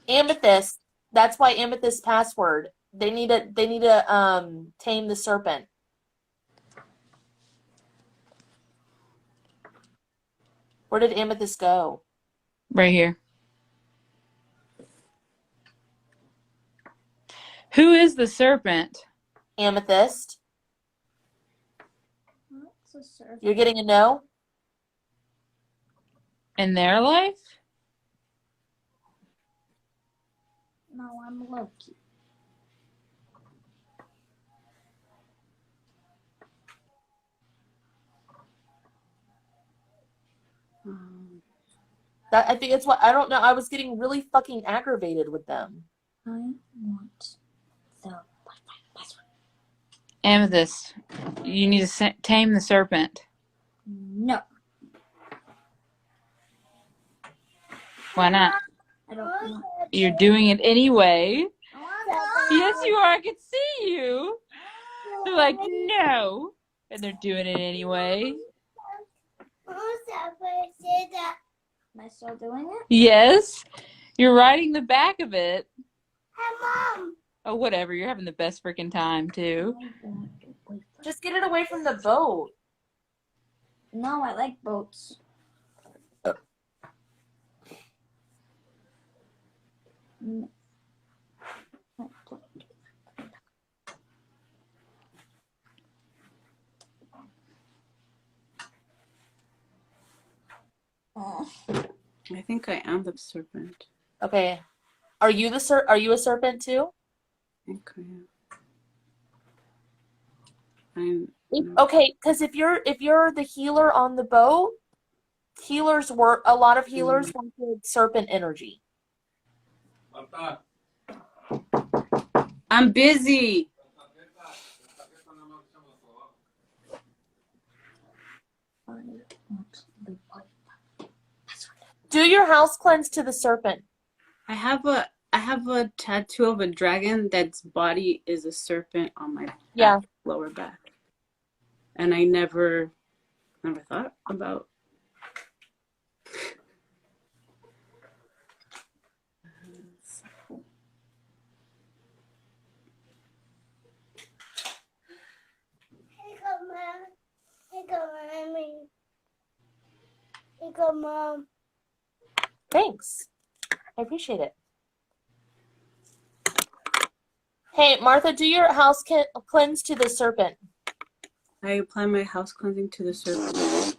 Amethyst. That's why Amethyst password. They need to tame the serpent. Where did Amethyst go? Right here. Who is the serpent? Amethyst. What's a serpent? You're getting a no? In their life? No, I'm Loki. I think it's what I don't know. I was getting really fucking aggravated with them. I want the password. Amethyst, you need to tame the serpent. Why not? I don't know. You're doing it anyway. I want Yes, you are. I can see you. They're like, no. And they're doing it anyway. Am I still doing it? Yes. You're riding the back of it. Hey, Mom. Oh, whatever. You're having the best freaking time, too. Just get it away from the boat. No, I like boats. Oh. I think I am the serpent. Okay. Are you a serpent too? I think I am. Okay, because if you're the healer on the boat, a lot of healers wanted serpent energy. I'm busy. Do your house cleanse to the serpent. I have a tattoo of a dragon that's body is a serpent on my Yeah. lower back. And I never thought about. Hey, go, Mom. Thanks. I appreciate it. Hey, Martha, do your house cleanse to the serpent. I apply my house cleansing to the serpent.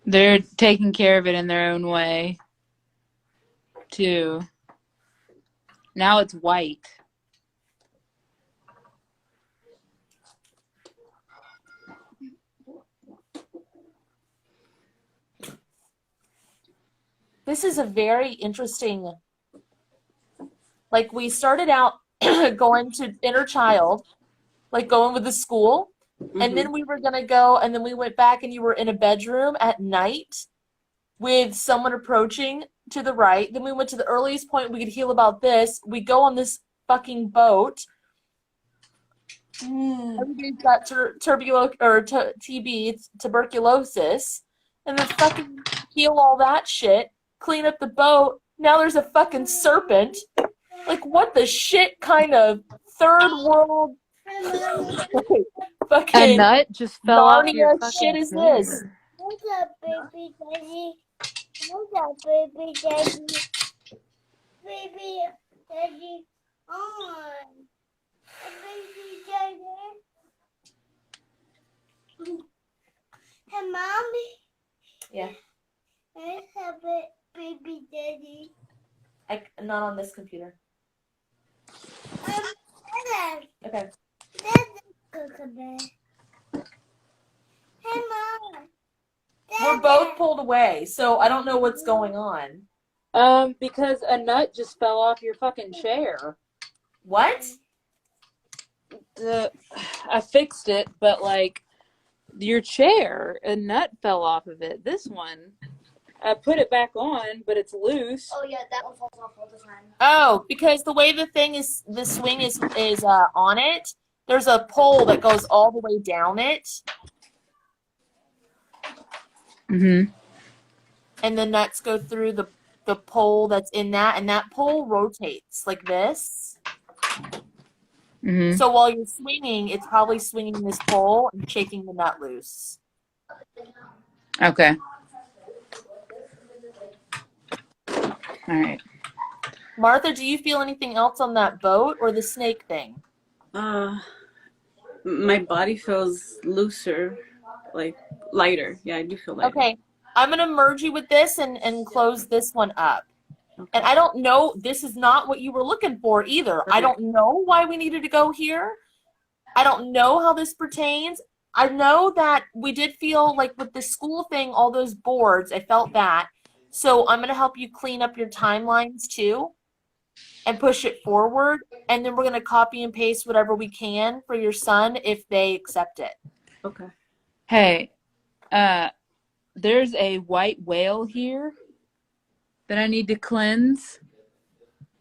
They're taking care of it in their own way, too. Now it's white. This is a very interesting, like we started out going to inner child, like going with the school, and then we were going to go, and then we went back and you were in a bedroom at night with someone approaching to the right. Then we went to the earliest point we could heal about this. We go on this fucking boat. Everybody's got TB, it's tuberculosis, and then fucking heal all that shit, clean up the boat. Now there's a fucking serpent. Like, what the shit kind of third world fucking A nut just fell off your Narnia fucking shit is chair. this? What's up, baby daddy? What's up, baby daddy? Baby daddy on. Baby daddy. Hey, mommy. Yeah. I have it, baby daddy. Not on this computer. Dad. Okay. Hey, Mom. We're both pulled away, so I don't know what's going on. Because a nut just fell off your fucking chair. What? I fixed it, but like your chair, a nut fell off of it. This one, I put it back on, but it's loose. Oh yeah, that one falls off all the time. Oh, because the way the swing is on it, there's a pole that goes all the way down it, Mm-hmm. and the nuts go through the pole that's in that, and that pole rotates like this. Mm-hmm. So while you're swinging, it's probably swinging this pole and shaking the nut loose. Okay. All right. Martha, do you feel anything else on that boat or the snake thing? My body feels looser, like lighter. Yeah, I do feel lighter. Okay, I'm gonna merge you with this and close this one up. Okay. And I don't know, this is not what you were looking for either. Okay. I don't know why we needed to go here. I don't know how this pertains. I know that we did feel like with the school thing, all those boards, I felt that. So I'm going to help you clean up your timelines too and push it forward. And then we're going to copy and paste whatever we can for your son if they accept it. Okay. Hey, uh, there's a white whale here that I need to cleanse,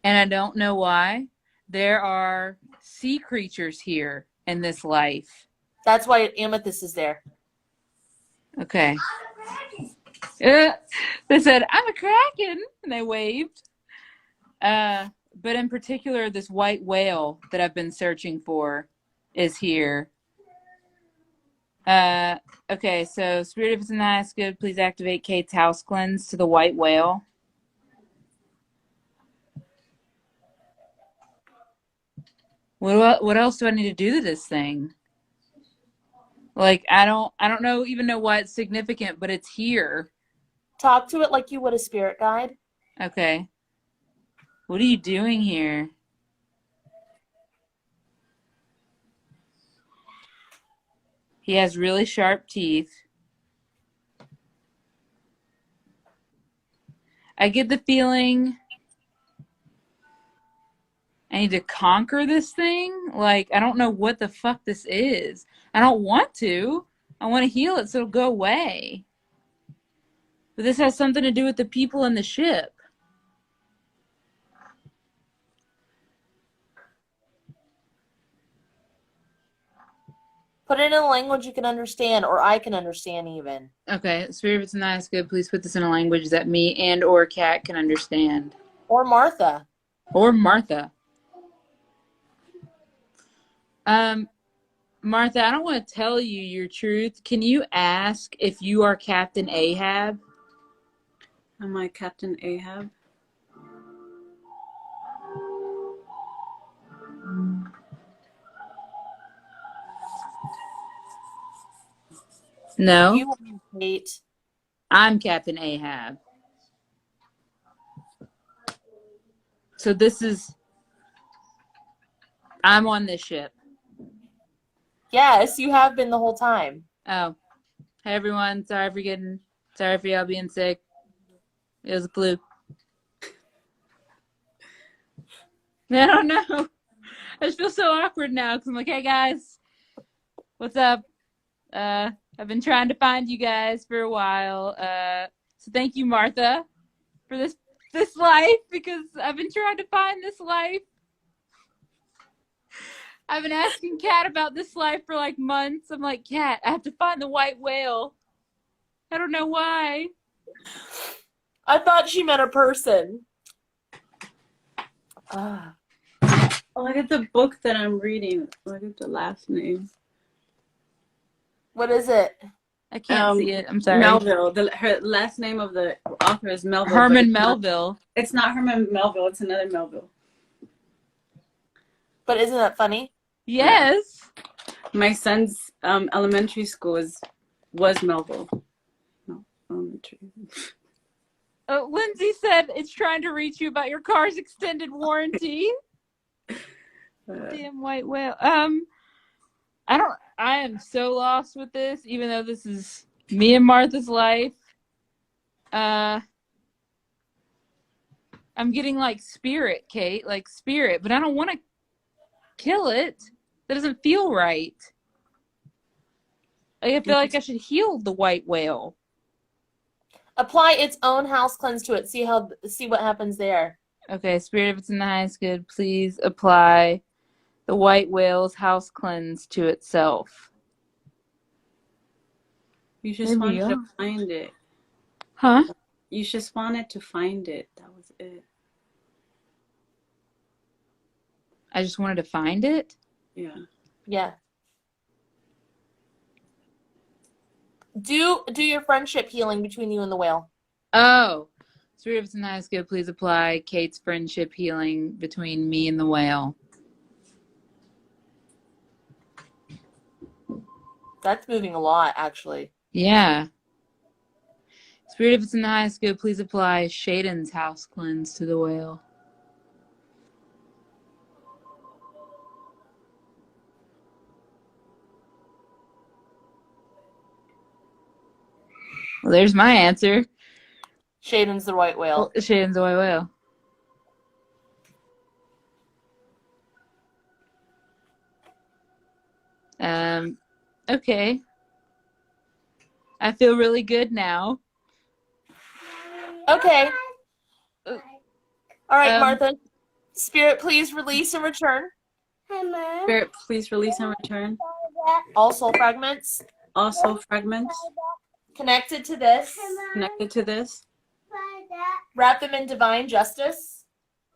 and I don't know why. There are sea creatures here in this life. That's why Amethyst is there. Okay. They said, I'm a kraken, and they waved. But in particular, this white whale that I've been searching for is here. Okay, so Spirit, if it's in the highest good, please activate Kate's house cleanse to the white whale. What else do I need to do to this thing? Like, I don't even know why it's significant, but it's here. Talk to it like you would a spirit guide. Okay. What are you doing here? He has really sharp teeth. I get the feeling I need to conquer this thing. Like, I don't know what the fuck this is. I don't want to. I want to heal it so it'll go away. But this has something to do with the people in the ship. Put it in a language you can understand, or I can understand even. Okay, Spirit, if it's nice, good, please put this in a language that me and or Cat can understand. Or Martha. Or Martha. Martha, I don't want to tell you your truth. Can you ask if you are Captain Ahab? Am I Captain Ahab? No, You Kate. I'm Captain Ahab. So I'm on this ship. Yes, you have been the whole time. Oh, hey everyone. Sorry for y'all being sick. It was a fluke. I don't know. I just feel so awkward now because I'm like, hey guys, what's up? I've been trying to find you guys for a while. So thank you, Martha, for this life because I've been trying to find this life. I've been asking Kat about this life for like months. I'm like, Kat, I have to find the white whale. I don't know why. I thought she meant a person. Ah. Oh, look at the book that I'm reading. Look at the last name. What is it? I can't see it. I'm sorry. Melville. Her last name of the author is Melville. Herman Melville. It's not Herman Melville. It's another Melville. But isn't that funny? Yes. My son's elementary school was Melville. No, elementary. Lindsay said it's trying to reach you about your car's extended warranty. Damn white whale. I am so lost with this, even though this is me and Martha's life. I'm getting like spirit, Kate, like spirit, but I don't want to kill it. That doesn't feel right. I feel like I should heal the white whale. Apply its own house cleanse to it. See what happens there. Okay, Spirit, if it's in the highest good, please apply the white whale's house cleanse to itself. You just wanted to find it. Huh? You just wanted to find it. That was it. I just wanted to find it? Yeah. Yeah. Do your friendship healing between you and the whale. Oh. Spirit, if it's in the highest good, please apply Kate's friendship healing between me and the whale. That's moving a lot, actually. Yeah. Spirit, if it's in the highest good, please apply Shaden's house cleanse to the whale. Well, there's my answer. Shaden's the white whale. Oh, Shaden's the white whale. Okay. I feel really good now. Okay. All right, Um, Martha. Spirit, please release and return. Spirit, please release and return All soul fragments all soul fragments connected to this. connected to this. Wrap them in divine justice.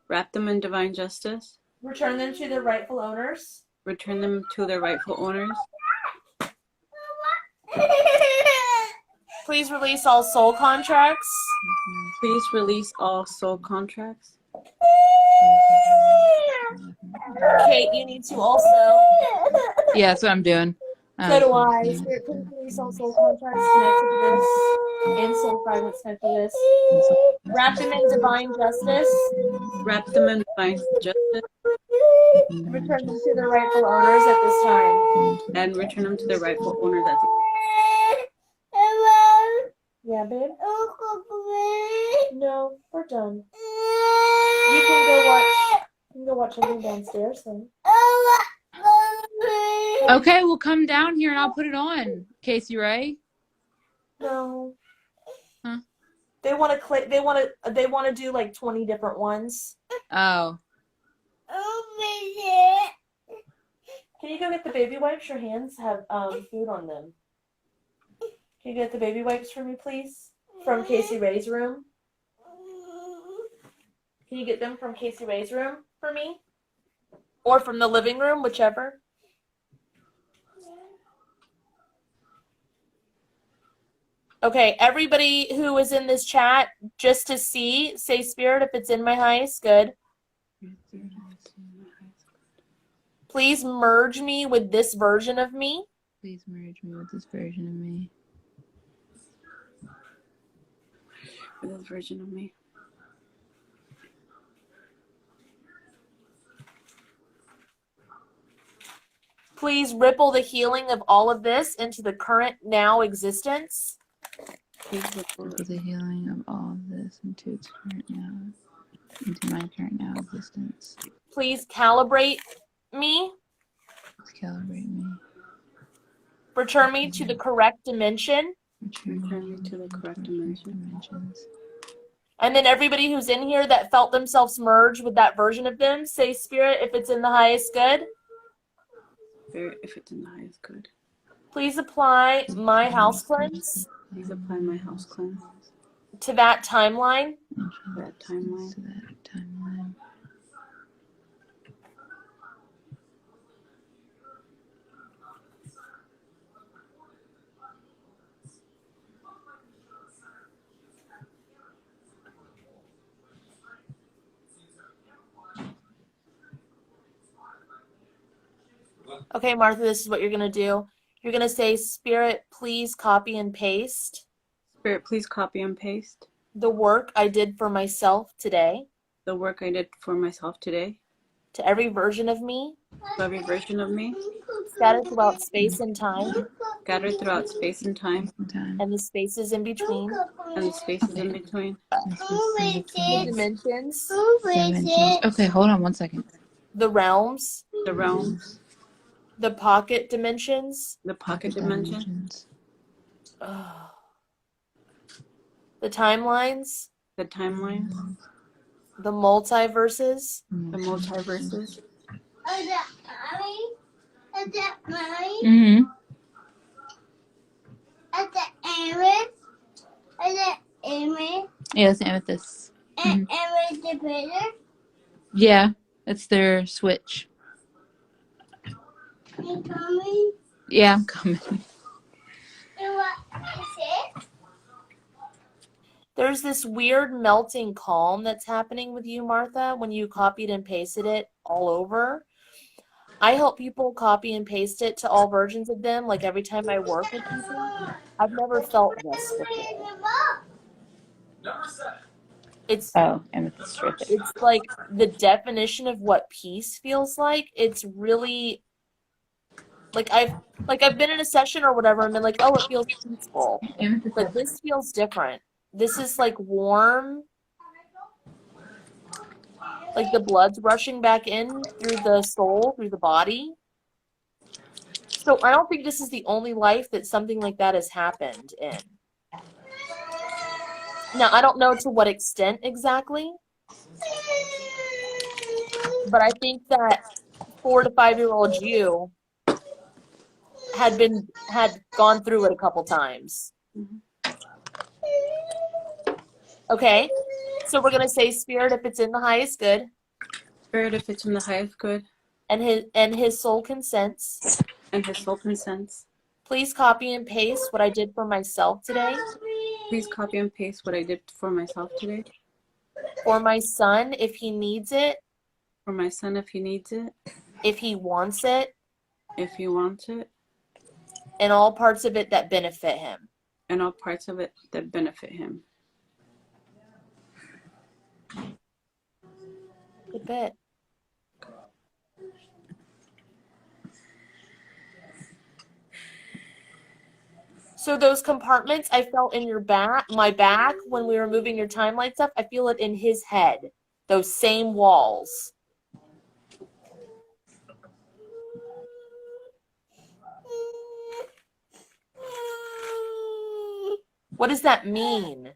Wrap them in divine justice. Return them to their rightful owners. Return them to their rightful owners. Please release all soul contracts. Please release all soul contracts. Kate, you need to also. yeah, that's what I'm doing. So do I. Spirit, please release all soul contracts connected to this and soul fragments connected to this. Wrap them in divine justice. Wrap them in divine justice. Return them to their rightful owners at this time. And return them to their rightful owners at Yeah, babe? No, we're done. You can go watch something downstairs then. Okay, we'll come down here and I'll put it on. Casey, right? No. Huh? They want to click. They want to do like 20 different ones. Oh. Can you go get the baby wipes? Your hands have food on them. Can you get the baby wipes for me, please? From Casey Ray's room. Can you get them from Casey Ray's room for me? Or from the living room, whichever. Okay, everybody who is in this chat, just to see, say Spirit if it's in my highest good. Please merge me with this version of me. Please merge me with this version of me. with this version of me. Please ripple the healing of all of this into the current now existence. Ripple the healing of all of this into its current now, into my current now existence. Please calibrate me. Please calibrate me. Return me to the correct dimension. Return me to the correct dimensions. And then everybody who's in here that felt themselves merge with that version of them, say Spirit if it's in the highest good. Spirit if it's in the highest good. Please apply my house cleanse. Please apply my house cleanse to that timeline. To that timeline. Okay, Martha, this is what you're going to do. You're going to say, Spirit, please copy and paste. Spirit, please copy and paste. The work I did for myself today. The work I did for myself today. To every version of me. To every version of me. Scattered throughout space and time. Scattered throughout space and time. And the spaces in between. And the spaces in between. The dimensions. Okay, hold on 1 second. The realms. The realms. The pocket dimensions. The pocket dimensions. The timelines. The timelines. The multiverses. The multiverses. Mm-hmm. Yeah, it's amethyst. Mm-hmm. Yeah, it's their switch. You coming? Yeah, I'm coming. What is it? There's this weird melting calm that's happening with you, Martha, when you copied and pasted it all over. I help people copy and paste it to all versions of them, like every time I work with people. I've never felt this before. It's Amethyst terrific. It's like the definition of what peace feels like. It's really like I've been in a session or whatever and been like, oh, it feels peaceful. But this feels different. This is like warm, like the blood's rushing back in through the soul, through the body. So I don't think this is the only life that something like that has happened in. Now, I don't know to what extent exactly, but I think that 4 to 5-year-old you had gone through it a couple times. Okay, so we're gonna say spirit if it's in the highest good, Spirit, if it's in the highest good, and his soul consents. and his soul consents. Please copy and paste what I did for myself today, Please copy and paste what I did for myself today. for my son if he needs it, For my son, if he needs it, if he wants it, if he wants it, and all parts of it that benefit him. and all parts of it that benefit him. Good bit. So those compartments I felt in your back, my back, when we were moving your timeline stuff, I feel it in his head. Those same walls. What does that mean?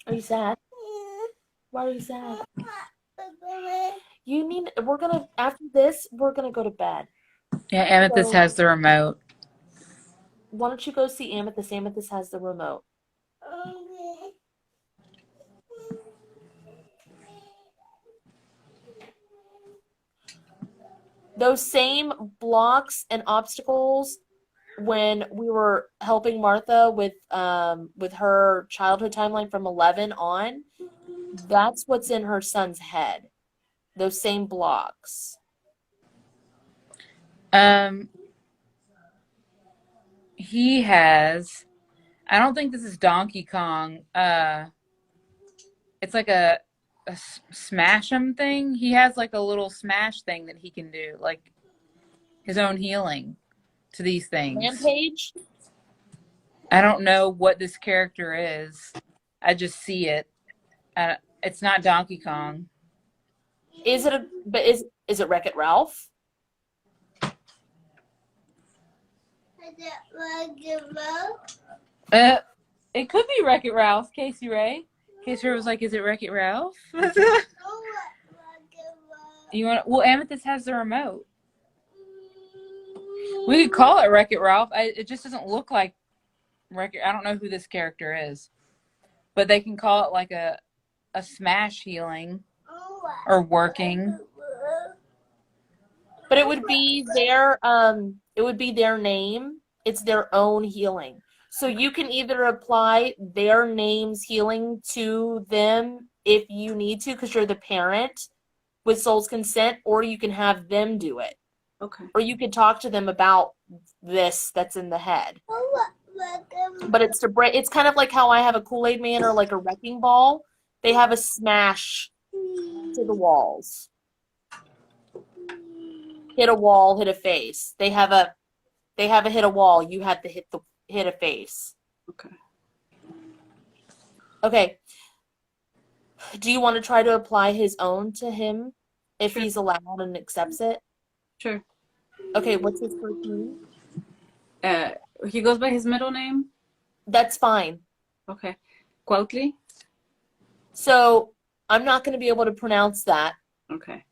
Are you sad? Why are you sad? You need, after this, we're gonna go to bed. Yeah, Amethyst So- has the remote. Why don't you go see Amethyst? Amethyst has the remote. Those same blocks and obstacles when we were helping Martha with her childhood timeline from 11 on, that's what's in her son's head. Those same blocks. He has. I don't think this is Donkey Kong. It's like a smash 'em thing. He has like a little smash thing that he can do, like his own healing to these things. Rampage? I don't know what this character is. I just see it. It's not Donkey Kong. Is it Wreck-It Ralph? It could be Wreck-It Ralph, Casey Ray. Casey Ray was like, "Is it Wreck-It Ralph?" You want? Well, Amethyst has the remote. We could call it Wreck-It Ralph. It just doesn't look like Wreck-It. I don't know who this character is, but they can call it like a smash healing or working. But it would be their name. It's their own healing. So you can either apply their name's healing to them if you need to, because you're the parent with soul's consent, or you can have them do it. Okay. Or you could talk to them about this that's in the head. But it's kind of like how I have a Kool-Aid man or like a wrecking ball. They have a smash to the walls. Hit a wall, hit a face. They have a hit a wall. You have to hit a face. Okay. Okay. Do you want to try to apply his own to him if Sure. he's allowed and accepts it? Sure. Okay, what's his first name? He goes by his middle name. That's fine. Okay. Cuautli. So I'm not going to be able to pronounce that. Okay.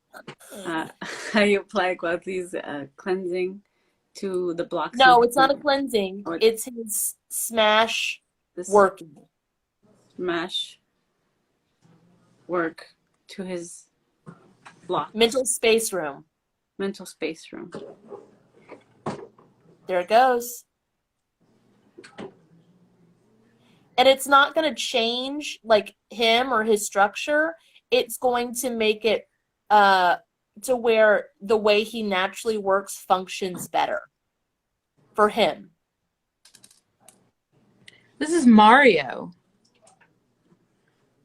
I apply Cuautli's cleansing to the blocks. No, it's not a cleansing. Or- It's his smash This working. smash work to his block. Mental space room. Mental space room. There it goes. And it's not going to change like him or his structure. It's going to make it to where the way he naturally works functions better for him. This is Mario.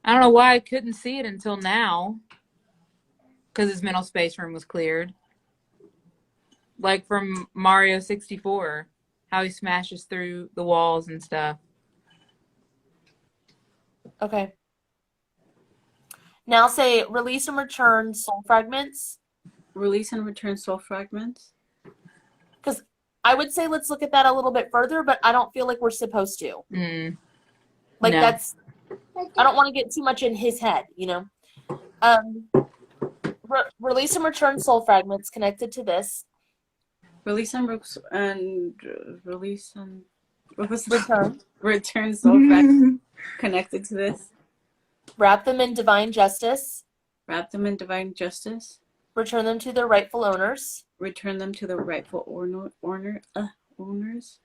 I don't know why I couldn't see it until now. Because his mental space room was cleared. Like from Mario 64. How he smashes through the walls and stuff. Okay. Now say release and return soul fragments. Release and return soul fragments. Because I would say let's look at that a little bit further, but I don't feel like we're supposed to. Like No. that's, I don't want to get too much in his head, you know? Release and return soul fragments connected to this. Release and release and what was Return. return soul fragments connected to this. Wrap them in divine justice. Wrap them in divine justice. Return them to their rightful owners. Return them to the rightful owners.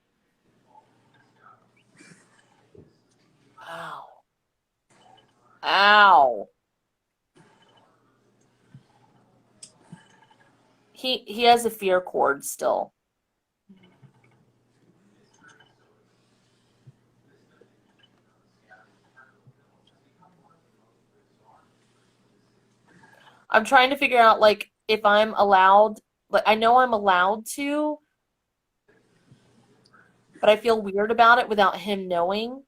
Ow. Ow. He has a fear cord still. I'm trying to figure out, like, if I'm allowed, like, I know I'm allowed to, but I feel weird about it without him knowing.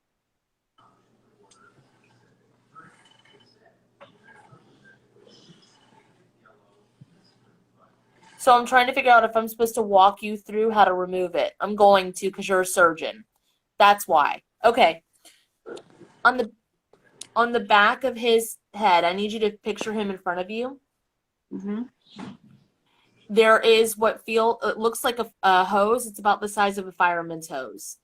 So I'm trying to figure out if I'm supposed to walk you through how to remove it. I'm going to, because you're a surgeon. That's why. Okay. On the back of his head, I need you to picture him in front of you. There is it looks like a hose. It's about the size of a fireman's hose.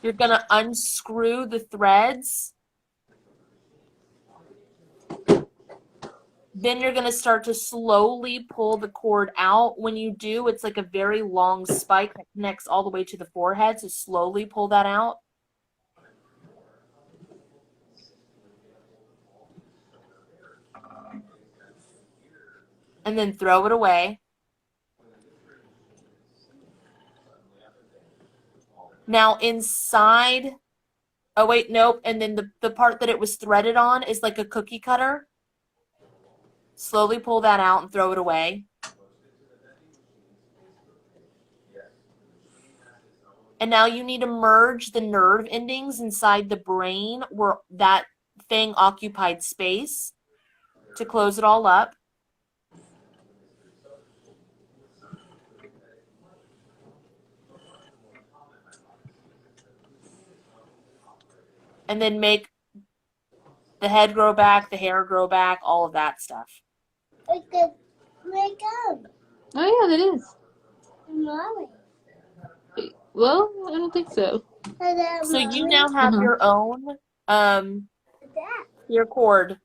You're going to unscrew the threads. Then you're going to start to slowly pull the cord out. When you do, it's like a very long spike that connects all the way to the forehead. So slowly pull that out. And then throw it away. Now inside, oh wait, nope. And then the part that it was threaded on is like a cookie cutter. Slowly pull that out and throw it away. And now you need to merge the nerve endings inside the brain where that thing occupied space to close it all up. And then make the head grow back, the hair grow back, all of that stuff. It could wake up. Oh yeah, that is. Mommy. Well, I don't think so. So you now have your own ear cord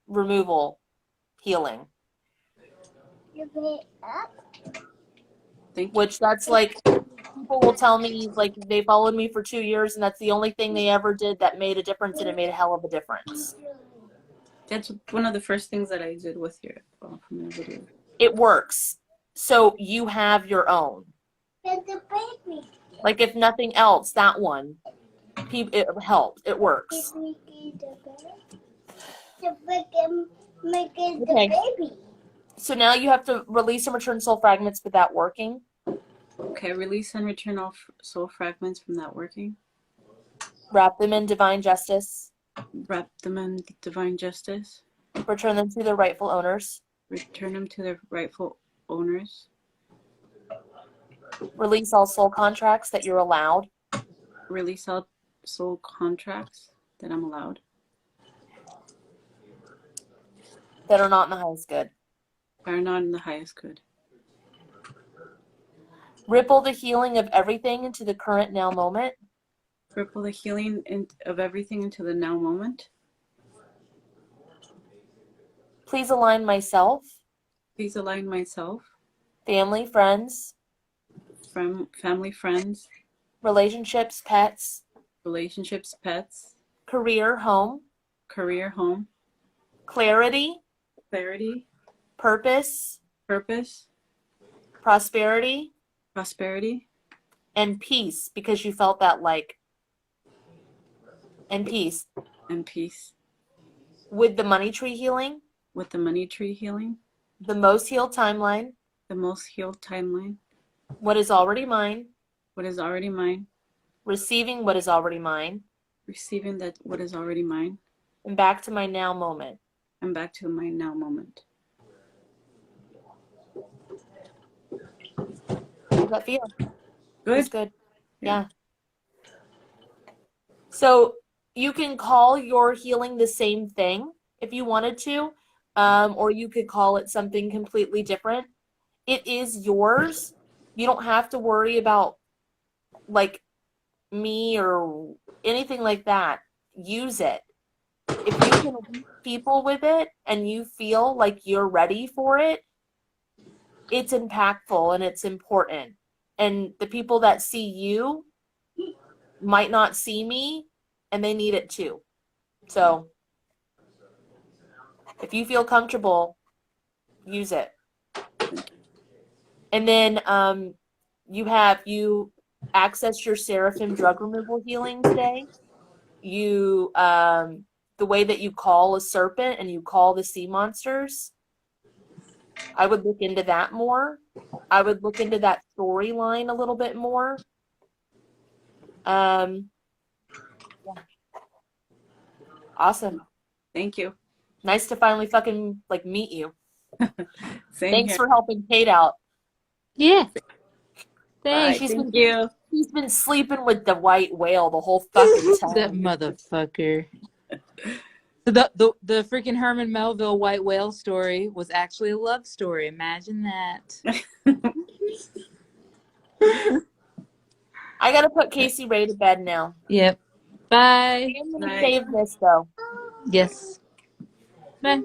removal healing. You pick up. Which that's like, people will tell me, like, they followed me for 2 years and that's the only thing they ever did that made a difference, and it made a hell of a difference. That's one of the first things that I did with your from your video. It works. So you have your own. Get the baby. Like, if nothing else, that one, it helped. It works. Make it the Okay. baby. So now you have to release and return soul fragments with that working. Okay, release and return all soul fragments from that working. Wrap them in divine justice. Wrap them in divine justice. Return them to their rightful owners. Return them to their rightful owners. Release all soul contracts that you're allowed. Release all soul contracts that I'm allowed. That are not in the highest good. Are not in the highest good. Ripple the healing of everything into the current now moment. Ripple the healing of everything into the now moment. Please align myself, Please align myself, family, friends, family, friends, relationships, pets, relationships, pets, career, home, career, home, clarity, clarity, purpose, purpose, prosperity, prosperity, and peace, because you felt that, like, and peace. and peace. With the money tree healing, With the money tree healing, the most healed timeline, the most healed timeline, what is already mine, what is already mine, receiving what is already mine, receiving that what is already mine, and back to my now moment. and back to my now moment. does that feel? Good. That's good. Yeah. Yeah. So you can call your healing the same thing if you wanted to, or you could call it something completely different. It is yours. You don't have to worry about like me or anything like that. Use it. If you can reach people with it and you feel like you're ready for it, it's impactful and it's important. And the people that see you might not see me and they need it too. So if you feel comfortable, use it. And then you access your Seraphim drug removal healing today. You the way that you call a serpent and you call the sea monsters. I would look into that more. I would look into that storyline a little bit more. Yeah. Awesome. Thank you. Nice to finally fucking like meet you. Same Thanks here. for helping Kate out. Yeah. Bye. Thanks. Thank you. She's been sleeping with the white whale the whole fucking That time. motherfucker. So the freaking Herman Melville white whale story was actually a love story. Imagine that. I gotta put Casey Ray to bed now. Yep. Bye. I'm gonna Bye. save this though. Yes. Bye.